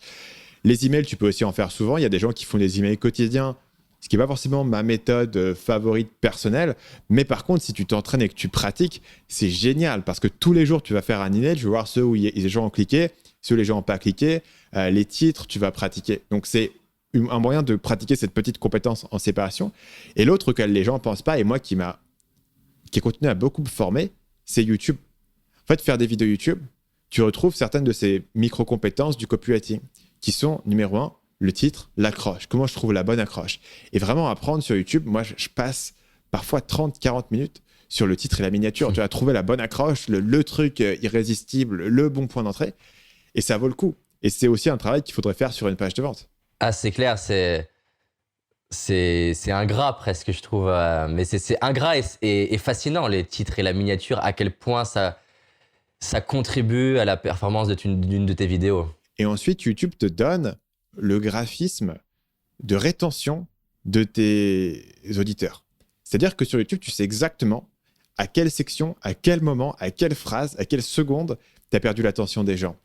Les emails, tu peux aussi en faire souvent. Il y a des gens qui font des emails quotidiens, ce qui n'est pas forcément ma méthode favorite personnelle. Mais par contre, si tu t'entraînes et que tu pratiques, c'est génial parce que tous les jours, tu vas faire un email. Je vais voir ceux où les gens ont cliqué, ceux où les gens n'ont pas cliqué. Les titres, tu vas pratiquer. Donc, c'est un moyen de pratiquer cette petite compétence en séparation. Et l'autre que les gens ne pensent pas, et moi qui a continué à beaucoup me former, c'est YouTube. En fait, faire des vidéos YouTube, tu retrouves certaines de ces micro-compétences du copywriting qui sont, numéro 1, le titre, l'accroche. Comment je trouve la bonne accroche? Et vraiment apprendre sur YouTube, moi, je passe parfois 30-40 minutes sur le titre et la miniature. Tu vas trouver la bonne accroche, le truc irrésistible, le bon point d'entrée. Et ça vaut le coup. Et c'est aussi un travail qu'il faudrait faire sur une page de vente. Ah, c'est clair, c'est ingrat presque, je trouve. Mais c'est ingrat et fascinant, les titres et la miniature, à quel point ça contribue à la performance d'une de tes vidéos. Et ensuite, YouTube te donne le graphisme de rétention de tes auditeurs. C'est-à-dire que sur YouTube, tu sais exactement à quelle section, à quel moment, à quelle phrase, à quelle seconde tu as perdu l'attention des gens.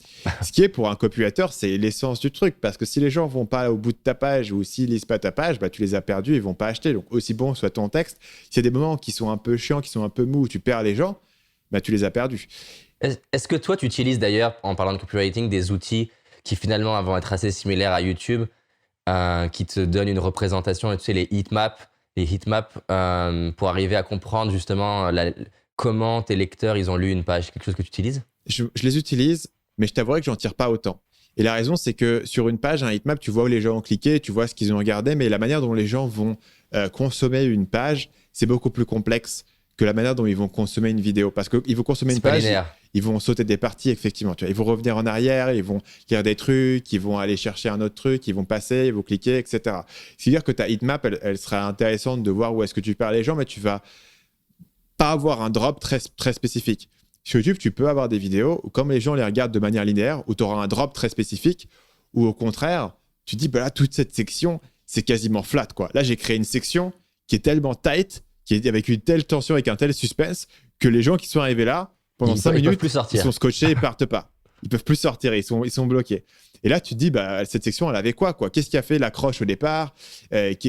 Ce qui est pour un copywriter, c'est l'essence du truc. Parce que si les gens ne vont pas au bout de ta page ou s'ils ne lisent pas ta page, tu les as perdus, ils ne vont pas acheter. Donc, aussi bon soit ton texte, s'il y a des moments qui sont un peu chiants, qui sont un peu mous, où tu perds les gens, tu les as perdus. Est-ce que toi, tu utilises d'ailleurs, en parlant de copywriting, des outils qui finalement vont être assez similaires à YouTube, qui te donnent une représentation, tu sais, les heatmaps, pour arriver à comprendre justement comment tes lecteurs ils ont lu une page? Quelque chose que tu utilises? Je les utilise, mais je t'avouerai que j'en tire pas autant. Et la raison, c'est que sur une page, un heatmap, tu vois où les gens ont cliqué, tu vois ce qu'ils ont regardé, mais la manière dont les gens vont consommer une page, c'est beaucoup plus complexe que la manière dont ils vont consommer une vidéo. Parce qu'ils vont consommer une page, ils vont sauter des parties, effectivement. Tu vois, ils vont revenir en arrière, ils vont lire des trucs, ils vont aller chercher un autre truc, ils vont passer, ils vont cliquer, etc. C'est-à-dire que ta heatmap, elle sera intéressante de voir où est-ce que tu perds les gens, mais tu vas pas avoir un drop très, très spécifique. Sur YouTube, tu peux avoir des vidéos où, comme les gens les regardent de manière linéaire, où tu auras un drop très spécifique, ou au contraire, tu dis, là, toute cette section, c'est quasiment flat, quoi. Là, j'ai créé une section qui est tellement tight, qui est avec une telle tension, avec un tel suspense, que les gens qui sont arrivés là, pendant 5 minutes, ils sont scotchés et partent pas. Ils peuvent plus sortir, ils sont bloqués. Et là, tu te dis, cette section, elle avait quoi? Qu'est-ce qui a fait l'accroche au départ?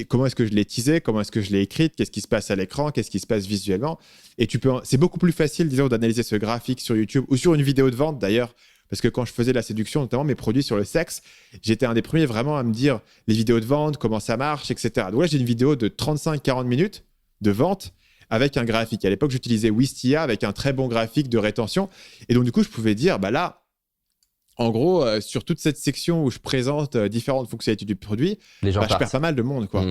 Comment est-ce que je l'ai teasée? Comment est-ce que je l'ai écrite? Qu'est-ce qui se passe à l'écran? Qu'est-ce qui se passe visuellement? Et c'est beaucoup plus facile, disons, d'analyser ce graphique sur YouTube ou sur une vidéo de vente, d'ailleurs. Parce que quand je faisais la séduction, notamment mes produits sur le sexe, j'étais un des premiers vraiment à me dire les vidéos de vente, comment ça marche, etc. Donc là, j'ai une vidéo de 35-40 minutes de vente avec un graphique. À l'époque, j'utilisais Wistia avec un très bon graphique de rétention. Et donc, du coup, je pouvais dire, là, en gros, sur toute cette section où je présente différentes fonctionnalités du produit, je perds pas mal de monde, quoi.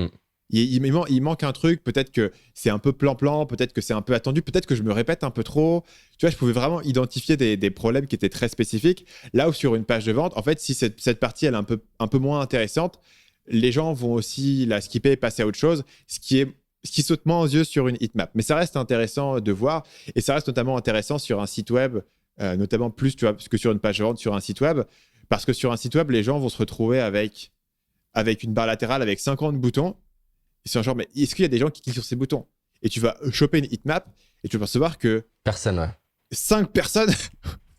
il manque un truc, peut-être que c'est un peu plan-plan, peut-être que c'est un peu attendu, peut-être que je me répète un peu trop. Tu vois, je pouvais vraiment identifier des problèmes qui étaient très spécifiques. Là où sur une page de vente, en fait, si cette partie elle est un peu moins intéressante, les gens vont aussi la skipper et passer à autre chose, ce qui saute moins aux yeux sur une heatmap. Mais ça reste intéressant de voir, et ça reste notamment intéressant sur un site web, notamment plus, tu vois, que sur une page de vente sur un site web, parce que sur un site web, les gens vont se retrouver avec une barre latérale avec 50 boutons. Et c'est un genre, mais est-ce qu'il y a des gens qui cliquent sur ces boutons? Et tu vas choper une heatmap et tu vas percevoir que Personne, ouais. 5 personnes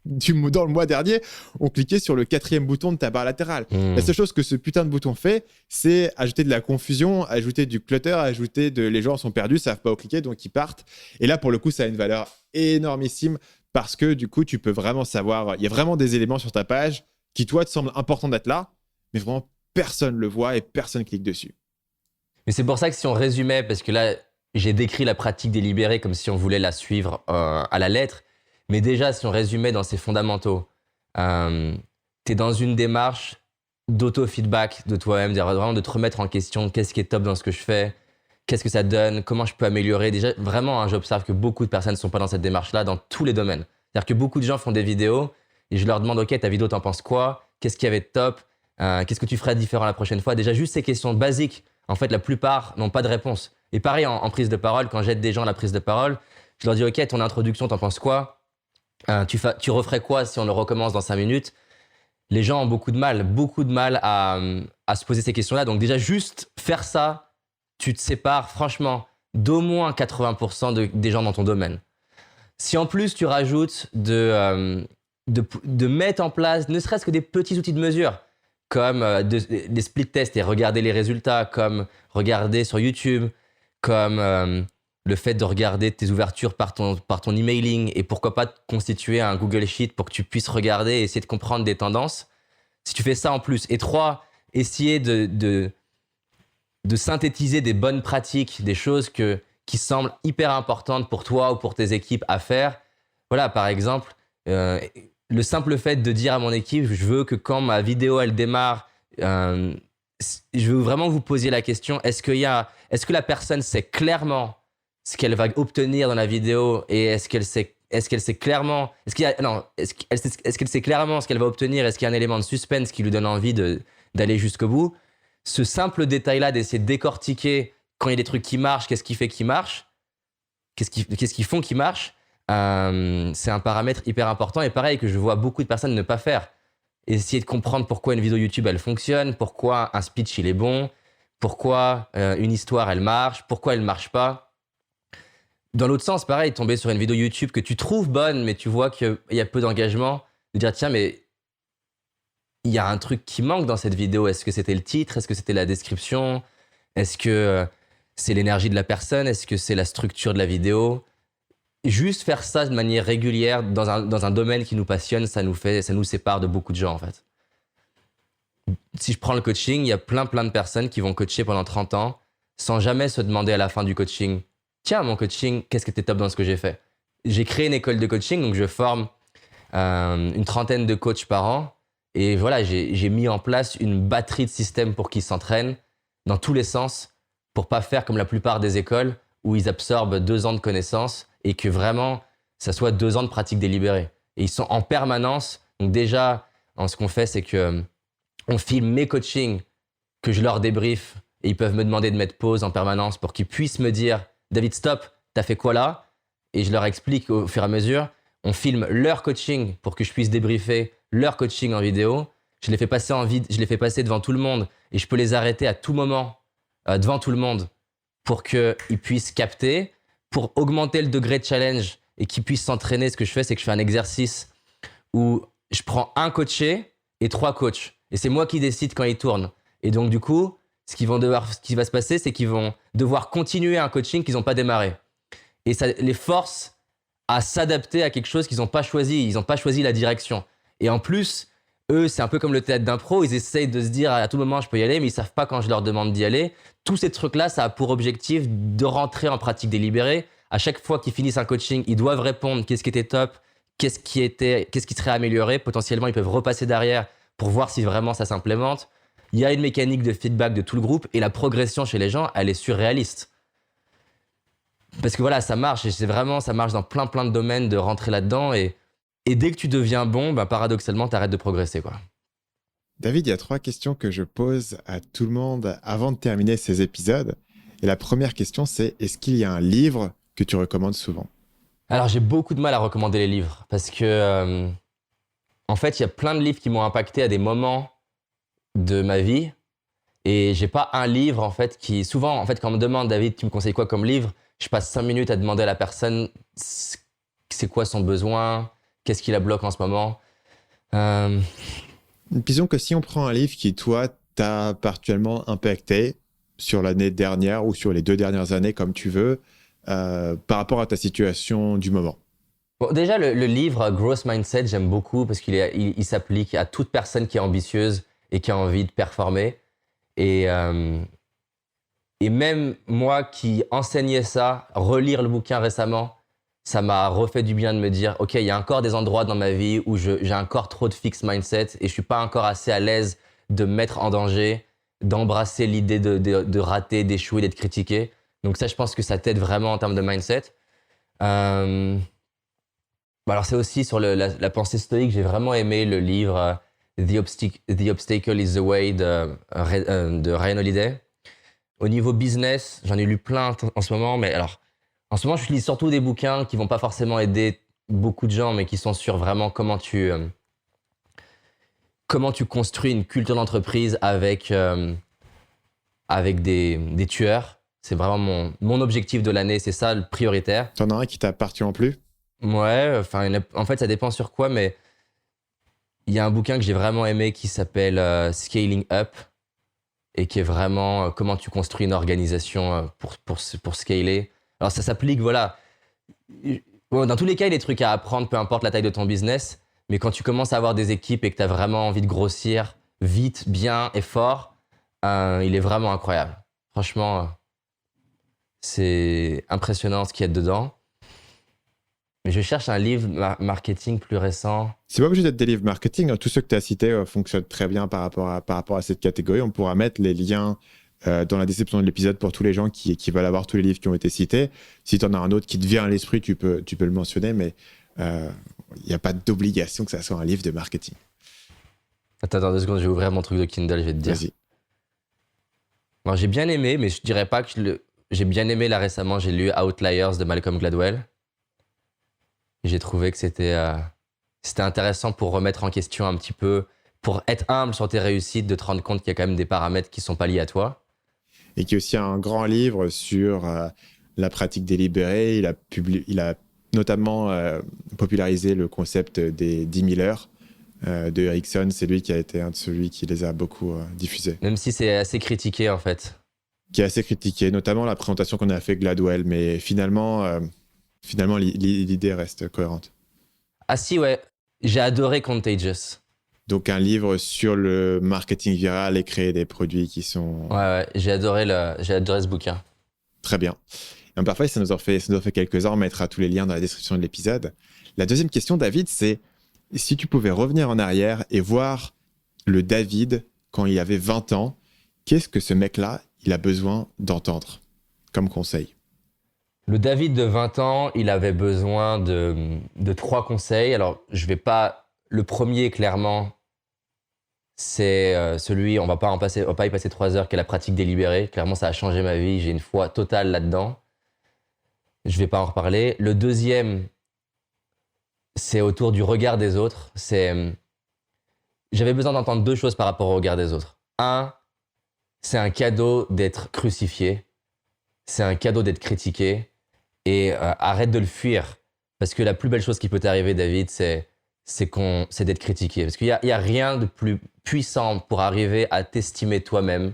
dans le mois dernier ont cliqué sur le 4e bouton de ta barre latérale. La seule chose que ce putain de bouton fait, c'est ajouter de la confusion, ajouter du clutter, les gens sont perdus, savent pas où cliquer, donc ils partent. Et là, pour le coup, ça a une valeur énormissime parce que du coup, tu peux vraiment savoir, il y a vraiment des éléments sur ta page qui, toi, te semblent importants d'être là, mais vraiment, personne le voit et personne clique dessus. Mais c'est pour ça que si on résumait, parce que là, j'ai décrit la pratique délibérée comme si on voulait la suivre à la lettre, mais déjà, si on résumait dans ses fondamentaux, tu es dans une démarche d'auto-feedback de toi-même, vraiment de te remettre en question, qu'est-ce qui est top dans ce que je fais, qu'est-ce que ça donne, comment je peux améliorer. Déjà, vraiment, j'observe que beaucoup de personnes ne sont pas dans cette démarche-là dans tous les domaines. C'est-à-dire que beaucoup de gens font des vidéos et je leur demande, OK, ta vidéo, t'en penses quoi? Qu'est-ce qu'il y avait de top? Qu'est-ce que tu ferais différent la prochaine fois? Déjà, juste ces questions basiques. En fait, la plupart n'ont pas de réponse. Et pareil, en prise de parole, quand j'aide des gens à la prise de parole, je leur dis, OK, ton introduction, t'en penses quoi? Tu referais quoi si on le recommence dans 5 minutes? Les gens ont beaucoup de mal à se poser ces questions-là. Donc déjà, juste faire ça, tu te sépares franchement d'au moins 80% des gens dans ton domaine. Si en plus, tu rajoutes de mettre en place ne serait-ce que des petits outils de mesure, comme des split tests et regarder les résultats, comme regarder sur YouTube, comme le fait de regarder tes ouvertures par ton emailing et pourquoi pas constituer un Google Sheet pour que tu puisses regarder et essayer de comprendre des tendances. Si tu fais ça en plus. Et 3, essayer de synthétiser des bonnes pratiques, des choses qui semblent hyper importantes pour toi ou pour tes équipes à faire. Voilà, par exemple, le simple fait de dire à mon équipe, je veux que quand ma vidéo elle démarre, je veux vraiment que vous posiez la question, est-ce que la personne sait clairement ce qu'elle va obtenir dans la vidéo et est-ce qu'elle sait clairement ce qu'elle va obtenir? Est-ce qu'il y a un élément de suspense qui lui donne envie d'aller jusqu'au bout? Ce simple détail-là, d'essayer de décortiquer quand il y a des trucs qui marchent, qu'est-ce qui fait qu'ils marchent, qu'est-ce qu'ils font qui marche, c'est un paramètre hyper important et pareil que je vois beaucoup de personnes ne pas faire. Essayer de comprendre pourquoi une vidéo YouTube elle fonctionne, pourquoi un speech il est bon, pourquoi une histoire elle marche, pourquoi elle marche pas. Dans l'autre sens, pareil, tomber sur une vidéo YouTube que tu trouves bonne, mais tu vois qu'il y a peu d'engagement, de dire tiens, mais il y a un truc qui manque dans cette vidéo. Est-ce que c'était le titre? Est-ce que c'était la description? Est-ce que c'est l'énergie de la personne? Est-ce que c'est la structure de la vidéo? Juste faire ça de manière régulière dans un domaine qui nous passionne, ça nous sépare de beaucoup de gens en fait. Si je prends le coaching, il y a plein de personnes qui vont coacher pendant 30 ans sans jamais se demander à la fin du coaching tiens, mon coaching, qu'est-ce qui était top dans ce que j'ai fait? J'ai créé une école de coaching, donc je forme une trentaine de coachs par an. Et voilà, j'ai mis en place une batterie de systèmes pour qu'ils s'entraînent dans tous les sens, pour pas faire comme la plupart des écoles où ils absorbent 2 ans de connaissances et que vraiment, ça soit 2 ans de pratique délibérée. Et ils sont en permanence. Donc déjà, ce qu'on fait, c'est que on filme mes coachings, que je leur débrief et ils peuvent me demander de mettre pause en permanence pour qu'ils puissent me dire David, stop, t'as fait quoi là? Et je leur explique au fur et à mesure. On filme leur coaching pour que je puisse débriefer leur coaching en vidéo. Je les fais passer devant tout le monde et je peux les arrêter à tout moment devant tout le monde pour qu'ils puissent capter, pour augmenter le degré de challenge et qu'ils puissent s'entraîner. Ce que je fais, c'est que je fais un exercice où je prends un coaché et 3 coachs. Et c'est moi qui décide quand ils tournent. Et donc du coup, ce qui va se passer, c'est qu'ils vont devoir continuer un coaching qu'ils n'ont pas démarré. Et ça les force à s'adapter à quelque chose qu'ils n'ont pas choisi. Ils n'ont pas choisi la direction. Et en plus, eux, c'est un peu comme le théâtre d'impro. Ils essayent de se dire à tout moment, je peux y aller, mais ils ne savent pas quand je leur demande d'y aller. Tous ces trucs-là, ça a pour objectif de rentrer en pratique délibérée. À chaque fois qu'ils finissent un coaching, ils doivent répondre qu'est-ce qui était top, qu'est-ce qui serait amélioré. Potentiellement, ils peuvent repasser derrière pour voir si vraiment ça s'implémente. il y a une mécanique de feedback de tout le groupe et la progression chez les gens, elle est surréaliste. Parce que voilà, ça marche et ça marche dans plein de domaines de rentrer là-dedans et dès que tu deviens bon, bah, paradoxalement, t'arrêtes de progresser, quoi. David, il y a 3 questions que je pose à tout le monde avant de terminer ces épisodes. Et la première question, c'est est-ce qu'il y a un livre que tu recommandes souvent? Alors, j'ai beaucoup de mal à recommander les livres parce que, en fait, il y a plein de livres qui m'ont impacté à des moments de ma vie et j'ai pas un livre, en fait, qui... Souvent, en fait, quand on me demande, David, tu me conseilles quoi comme livre? Je passe 5 minutes à demander à la personne c'est quoi son besoin, qu'est-ce qui la bloque en ce moment. Disons que si on prend un livre qui, toi, t'a particulièrement impacté sur l'année dernière ou sur les 2 dernières années, comme tu veux, par rapport à ta situation du moment. Bon, déjà, le livre Growth Mindset, j'aime beaucoup parce qu'il s'applique à toute personne qui est ambitieuse et qui a envie de performer. Et même moi qui enseignais ça, relire le bouquin récemment, ça m'a refait du bien de me dire, OK, il y a encore des endroits dans ma vie où j'ai encore trop de fixed mindset et je suis pas encore assez à l'aise de me mettre en danger, d'embrasser l'idée de rater, d'échouer, d'être critiqué. Donc ça, je pense que ça t'aide vraiment en termes de mindset. Alors c'est aussi sur la pensée stoïque, j'ai vraiment aimé le livre The Obstacle is the Way de Ryan Holiday. Au niveau business, j'en ai lu plein en ce moment, mais alors en ce moment je lis surtout des bouquins qui vont pas forcément aider beaucoup de gens, mais qui sont sur vraiment comment tu construis une culture d'entreprise avec des tueurs. C'est vraiment mon objectif de l'année, c'est ça le prioritaire. T'en as un qui t'a particulièrement plu? Ouais, enfin, en fait, ça dépend sur quoi, mais il y a un bouquin que j'ai vraiment aimé qui s'appelle Scaling Up et qui est vraiment comment tu construis une organisation pour scaler. Alors, ça s'applique, voilà. Bon, dans tous les cas, il y a des trucs à apprendre, peu importe la taille de ton business, mais quand tu commences à avoir des équipes et que tu as vraiment envie de grossir vite, bien et fort, il est vraiment incroyable. Franchement, c'est impressionnant ce qu'il y a dedans. Mais je cherche un livre marketing plus récent. C'est pas obligé d'être des livres marketing. Tous ceux que tu as cités fonctionnent très bien par rapport à cette catégorie. On pourra mettre les liens dans la description de l'épisode pour tous les gens qui veulent avoir tous les livres qui ont été cités. Si tu en as un autre qui te vient à l'esprit, tu peux le mentionner, mais il n'y a pas d'obligation que ça soit un livre de marketing. Attends 2 secondes, je vais ouvrir mon truc de Kindle, je vais te dire. Vas-y. Alors, j'ai bien aimé, mais je dirais pas que j'ai bien aimé là récemment. J'ai lu Outliers de Malcolm Gladwell. J'ai trouvé que c'était intéressant pour remettre en question un petit peu, pour être humble sur tes réussites, de te rendre compte qu'il y a quand même des paramètres qui sont pas liés à toi. Et qui est aussi un grand livre sur la pratique délibérée. Il a notamment popularisé le concept des 10 000 heures de Erickson. C'est lui qui a été un de celui qui les a beaucoup diffusés. Même si c'est assez critiqué en fait. Qui est assez critiqué, notamment la présentation qu'on a fait Gladwell, mais finalement, l'idée reste cohérente. Ah si, ouais. J'ai adoré Contagious. Donc, un livre sur le marketing viral et créer des produits qui sont... Ouais, j'ai adoré ce bouquin. Très bien. Et parfois, ça nous en fait quelques-uns. On mettra tous les liens dans la description de l'épisode. La deuxième question, David, c'est si tu pouvais revenir en arrière et voir le David quand il avait 20 ans, qu'est-ce que ce mec-là, il a besoin d'entendre comme conseil? Le David de 20 ans, il avait besoin de 3 conseils. Alors, je vais pas... Le premier, clairement, c'est celui, on va pas y passer 3 heures, qui est la pratique délibérée. Clairement, ça a changé ma vie. J'ai une foi totale là-dedans. Je vais pas en reparler. Le deuxième, c'est autour du regard des autres. J'avais besoin d'entendre 2 choses par rapport au regard des autres. Un, c'est un cadeau d'être crucifié. C'est un cadeau d'être critiqué. Et arrête de le fuir. Parce que la plus belle chose qui peut t'arriver, David, c'est d'être critiqué. Parce qu'il y a rien de plus puissant pour arriver à t'estimer toi-même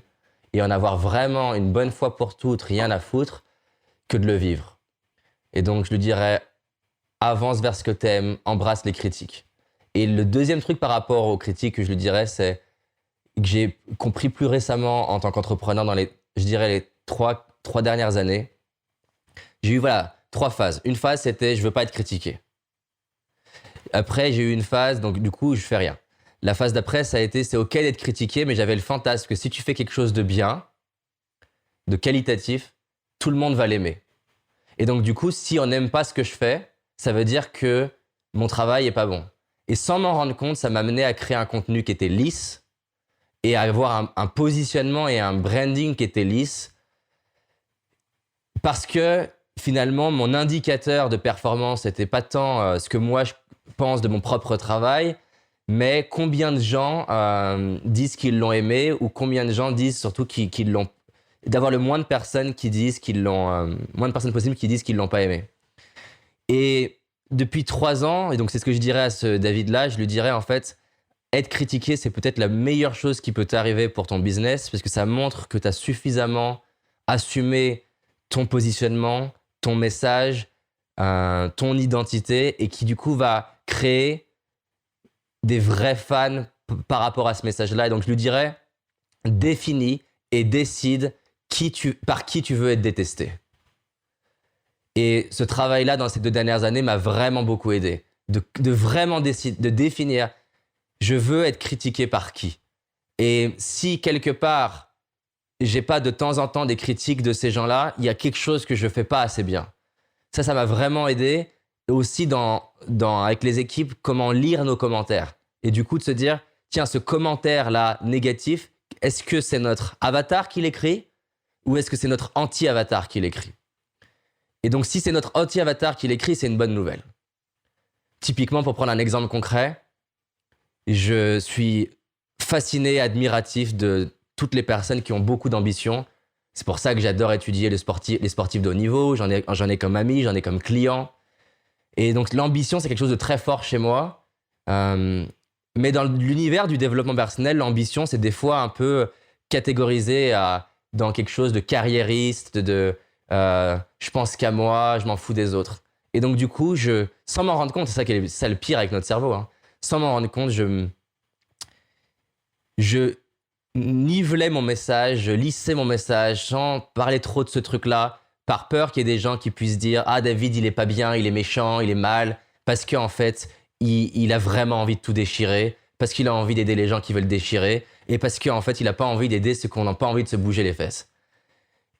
et en avoir vraiment une bonne fois pour toutes, rien à foutre, que de le vivre. Et donc, je lui dirais, avance vers ce que t'aimes, embrasse les critiques. Et le deuxième truc par rapport aux critiques que je lui dirais, c'est que j'ai compris plus récemment en tant qu'entrepreneur dans les 3 dernières années. J'ai eu 3 phases. Une phase, c'était je veux pas être critiqué. Après, j'ai eu une phase, donc du coup, je fais rien. la phase d'après, ça a été, c'est OK d'être critiqué, mais j'avais le fantasme que si tu fais quelque chose de bien, de qualitatif, tout le monde va l'aimer. Et donc, du coup, si on n'aime pas ce que je fais, ça veut dire que mon travail est pas bon. Et sans m'en rendre compte, ça m'a amené à créer un contenu qui était lisse et à avoir un positionnement et un branding qui était lisse. Parce que finalement, mon indicateur de performance n'était pas tant ce que moi je pense de mon propre travail, mais combien de gens disent qu'ils l'ont aimé ou combien de gens disent surtout qu'ils l'ont. D'avoir le moins de personnes qui disent qu'ils l'ont. Moins de personnes possibles qui disent qu'ils l'ont pas aimé. Et depuis 3 ans, et donc c'est ce que je dirais à ce David-là, je lui dirais en fait, être critiqué, c'est peut-être la meilleure chose qui peut t'arriver pour ton business parce que ça montre que tu as suffisamment assumé ton positionnement, ton message, ton identité et qui du coup va créer des vrais fans par rapport à ce message-là. Et donc je lui dirais, définis et décide par qui tu veux être détesté. Et ce travail-là, dans ces 2 dernières années, m'a vraiment beaucoup aidé. De vraiment décider, de définir, je veux être critiqué par qui. Et si quelque part, j'ai pas de temps en temps des critiques de ces gens-là, il y a quelque chose que je fais pas assez bien. Ça m'a vraiment aidé. Et aussi avec les équipes, comment lire nos commentaires. Et du coup, de se dire, tiens, ce commentaire-là négatif, est-ce que c'est notre avatar qui l'écrit ou est-ce que c'est notre anti-avatar qui l'écrit? Et donc, si c'est notre anti-avatar qui l'écrit, c'est une bonne nouvelle. Typiquement, pour prendre un exemple concret, je suis fasciné, admiratif de toutes les personnes qui ont beaucoup d'ambition. C'est pour ça que j'adore étudier les sportifs de haut niveau. J'en ai comme ami, j'en ai comme client. Et donc, l'ambition, c'est quelque chose de très fort chez moi. Mais dans l'univers du développement personnel, l'ambition, c'est des fois un peu catégorisé dans quelque chose de carriériste, je pense qu'à moi, je m'en fous des autres. Et donc, du coup, sans m'en rendre compte, c'est ça le pire avec notre cerveau, hein, sans m'en rendre compte, je nivelais mon message, je lissais mon message sans parler trop de ce truc-là, par peur qu'il y ait des gens qui puissent dire « Ah, David, il est pas bien, il est méchant, il est mal », parce qu'en fait, il a vraiment envie de tout déchirer, parce qu'il a envie d'aider les gens qui veulent déchirer, et parce qu'en fait, il n'a pas envie d'aider ceux qui n'ont pas envie de se bouger les fesses.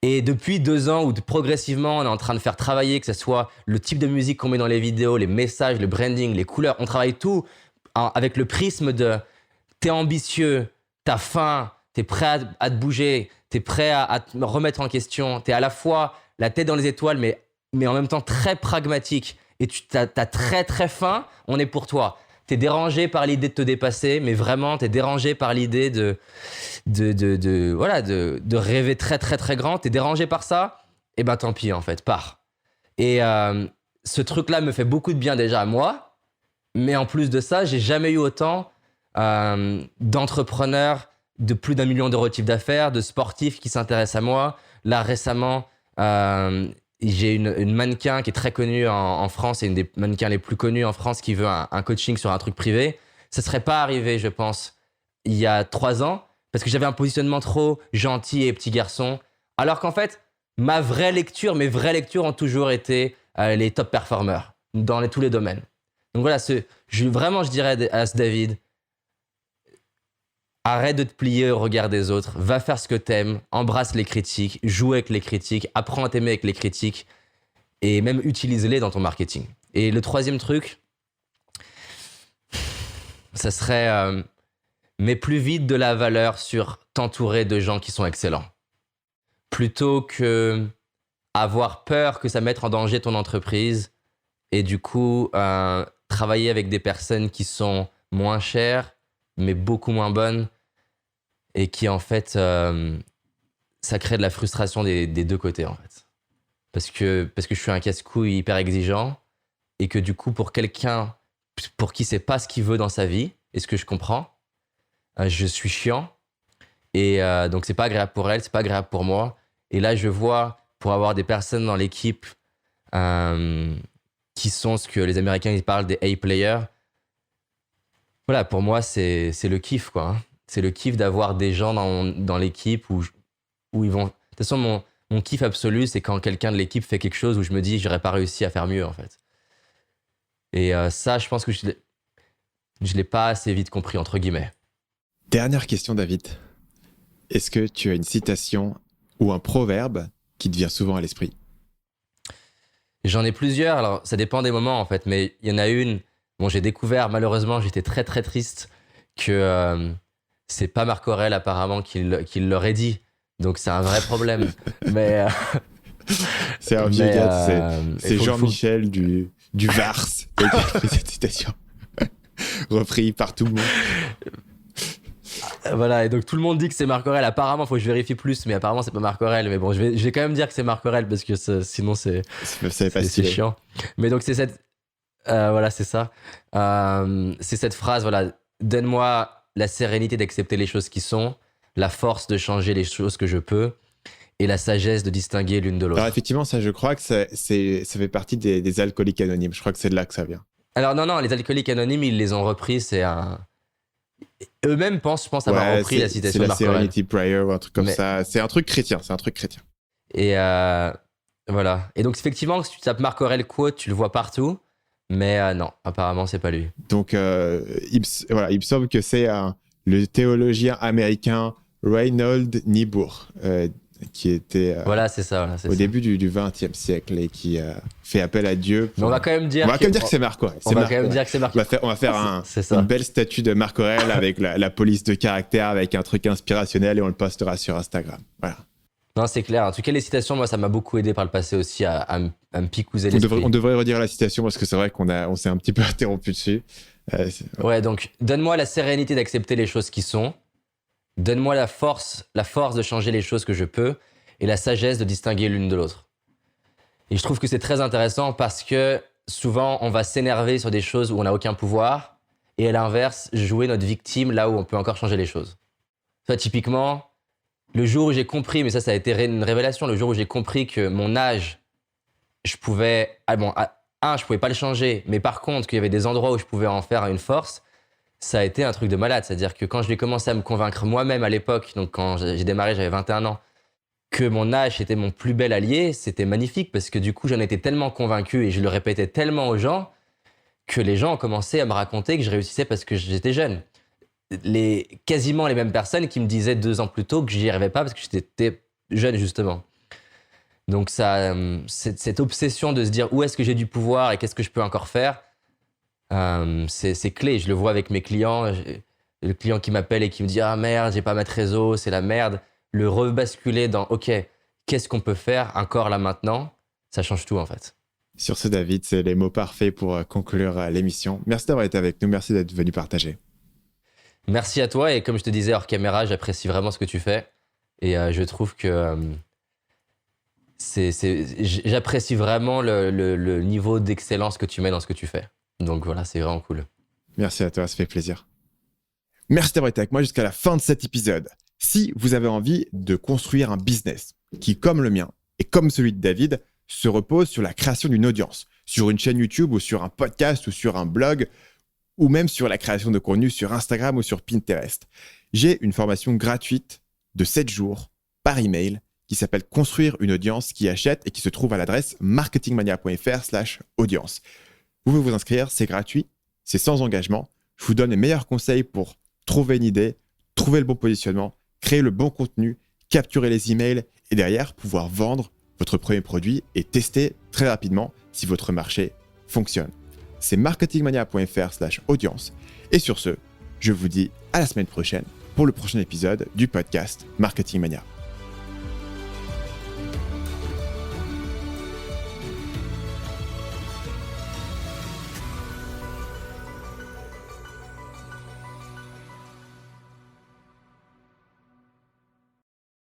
Et depuis 2 ans où progressivement, on est en train de faire travailler, que ce soit le type de musique qu'on met dans les vidéos, les messages, le branding, les couleurs, on travaille tout avec le prisme de t'es ambitieux, t'as faim, t'es prêt à te bouger, t'es prêt à te remettre en question, t'es à la fois la tête dans les étoiles, mais en même temps très pragmatique. Et t'as très très faim, on est pour toi. T'es dérangé par l'idée de te dépasser, mais vraiment, t'es dérangé par l'idée de rêver très très très grand. T'es dérangé par ça, et ben tant pis en fait, pars. Et ce truc-là me fait beaucoup de bien déjà à moi, mais en plus de ça, j'ai jamais eu autant d'entrepreneurs de plus d'1 million d'euros de chiffre d'affaires, de sportifs qui s'intéressent à moi. Là récemment, j'ai une mannequin qui est très connue en France, et une des mannequins les plus connus en France qui veut un coaching sur un truc privé. Ça serait pas arrivé, je pense, il y a 3 ans, parce que j'avais un positionnement trop gentil et petit garçon. Alors qu'en fait, mes vraies lectures ont toujours été les top performers dans tous les domaines. Donc voilà, je dirais à ce David, arrête de te plier au regard des autres, va faire ce que t'aimes, embrasse les critiques, joue avec les critiques, apprends à t'aimer avec les critiques et même utilise-les dans ton marketing. Et le 3e truc, ça serait mets plus vite de la valeur sur t'entourer de gens qui sont excellents. Plutôt que avoir peur que ça mette en danger ton entreprise et du coup travailler avec des personnes qui sont moins chères mais beaucoup moins bonnes et qui en fait ça crée de la frustration des 2 côtés en fait. Parce que je suis un casse-couille hyper exigeant et que du coup pour quelqu'un pour qui c'est pas ce qu'il veut dans sa vie, et ce que je comprends, je suis chiant et donc c'est pas agréable pour elle, c'est pas agréable pour moi. Et là je vois, pour avoir des personnes dans l'équipe qui sont ce que les Américains ils parlent des A-players, voilà, pour moi c'est le kiff quoi, hein. C'est le kiff d'avoir des gens dans l'équipe où ils vont... De toute façon, mon kiff absolu, c'est quand quelqu'un de l'équipe fait quelque chose où je me dis, j'aurais pas réussi à faire mieux, en fait. Et ça, je pense que je l'ai pas assez vite compris, entre guillemets. Dernière question, David. Est-ce que tu as une citation ou un proverbe qui te vient souvent à l'esprit? J'en ai plusieurs, alors ça dépend des moments en fait, mais il y en a une, bon j'ai découvert, malheureusement j'étais très très triste, que c'est pas Marc Aurèle apparemment qui l'aurait dit, donc c'est un vrai problème. Mais c'est un vieux gars, c'est faut- Jean-Michel du Vars qui a fait cette citation. Repris par tout le monde. Voilà, et donc tout le monde dit que c'est Marc Aurèle, apparemment, faut que je vérifie plus, mais apparemment c'est pas Marc Aurèle, mais bon, je vais quand même dire que c'est Marc Aurèle parce que sinon c'est chiant. Mais donc c'est cette... voilà, c'est ça. C'est cette phrase, voilà, donne-moi la sérénité d'accepter les choses qui sont, la force de changer les choses que je peux, et la sagesse de distinguer l'une de l'autre. Alors effectivement, ça, je crois que ça fait partie des alcooliques anonymes. Je crois que c'est de là que ça vient. Alors non, les alcooliques anonymes, ils les ont repris, c'est un... Eux-mêmes je pense avoir repris la citation de Marc Aurèle. C'est la Serenity Prayer ou un truc comme ça. C'est un truc chrétien, Et voilà. Et donc effectivement, si tu tapes Marc Aurèle quote, tu le vois partout, mais non, apparemment c'est pas lui. Donc il me semble que c'est le théologien américain Reinhold Niebuhr qui était voilà, c'est ça, au début du XXe siècle et qui fait appel à Dieu. Mais on va quand même dire que c'est Marc Aurèle. On va quand même dire que c'est Marc Aurèle. On va faire une belle statue de Marc Aurèle avec la police de caractère, avec un truc inspirationnel et on le postera sur Instagram. Voilà. Non, c'est clair. En tout cas, les citations, moi, ça m'a beaucoup aidé par le passé aussi à me picouser l'esprit. On devrait redire la citation parce que c'est vrai qu'on s'est un petit peu interrompu dessus. Ouais, donc, donne-moi la sérénité d'accepter les choses qui sont. Donne-moi la force de changer les choses que je peux et la sagesse de distinguer l'une de l'autre. Et je trouve que c'est très intéressant parce que souvent, on va s'énerver sur des choses où on n'a aucun pouvoir et à l'inverse, jouer notre victime là où on peut encore changer les choses. Toi, typiquement, le jour où j'ai compris, mais ça a été une révélation, le jour où j'ai compris que mon âge, je pouvais pas le changer, mais par contre, qu'il y avait des endroits où je pouvais en faire une force, ça a été un truc de malade. C'est-à-dire que quand je l'ai commencé à me convaincre moi-même à l'époque, donc quand j'ai démarré, j'avais 21 ans, que mon âge était mon plus bel allié, c'était magnifique parce que du coup, j'en étais tellement convaincu et je le répétais tellement aux gens que les gens ont commencé à me raconter que je réussissais parce que j'étais jeune. Quasiment les mêmes personnes qui me disaient 2 ans plus tôt que j'y arrivais pas parce que j'étais jeune, justement. Donc cette obsession de se dire où est-ce que j'ai du pouvoir et qu'est-ce que je peux encore faire, c'est clé. Je le vois avec mes clients. Le client qui m'appelle et qui me dit « Ah merde, j'ai pas ma trésor, c'est la merde ». Le rebasculer dans « Ok, qu'est-ce qu'on peut faire encore là maintenant ?» Ça change tout en fait. Sur ce, David, c'est les mots parfaits pour conclure l'émission. Merci d'avoir été avec nous. Merci d'être venu partager. Merci à toi et comme je te disais hors caméra, j'apprécie vraiment ce que tu fais et je trouve que j'apprécie vraiment le niveau d'excellence que tu mets dans ce que tu fais. Donc voilà, c'est vraiment cool. Merci à toi, ça fait plaisir. Merci d'avoir été avec moi jusqu'à la fin de cet épisode. Si vous avez envie de construire un business qui, comme le mien et comme celui de David, se repose sur la création d'une audience, sur une chaîne YouTube ou sur un podcast ou sur un blog, ou même sur la création de contenu sur Instagram ou sur Pinterest, j'ai une formation gratuite de 7 jours par email qui s'appelle « Construire une audience qui achète » et qui se trouve à l'adresse marketingmania.fr/audience. Vous pouvez vous inscrire, c'est gratuit, c'est sans engagement. Je vous donne les meilleurs conseils pour trouver une idée, trouver le bon positionnement, créer le bon contenu, capturer les emails et derrière pouvoir vendre votre premier produit et tester très rapidement si votre marché fonctionne. C'est marketingmania.fr/audience. Et sur ce, je vous dis à la semaine prochaine pour le prochain épisode du podcast Marketing Mania.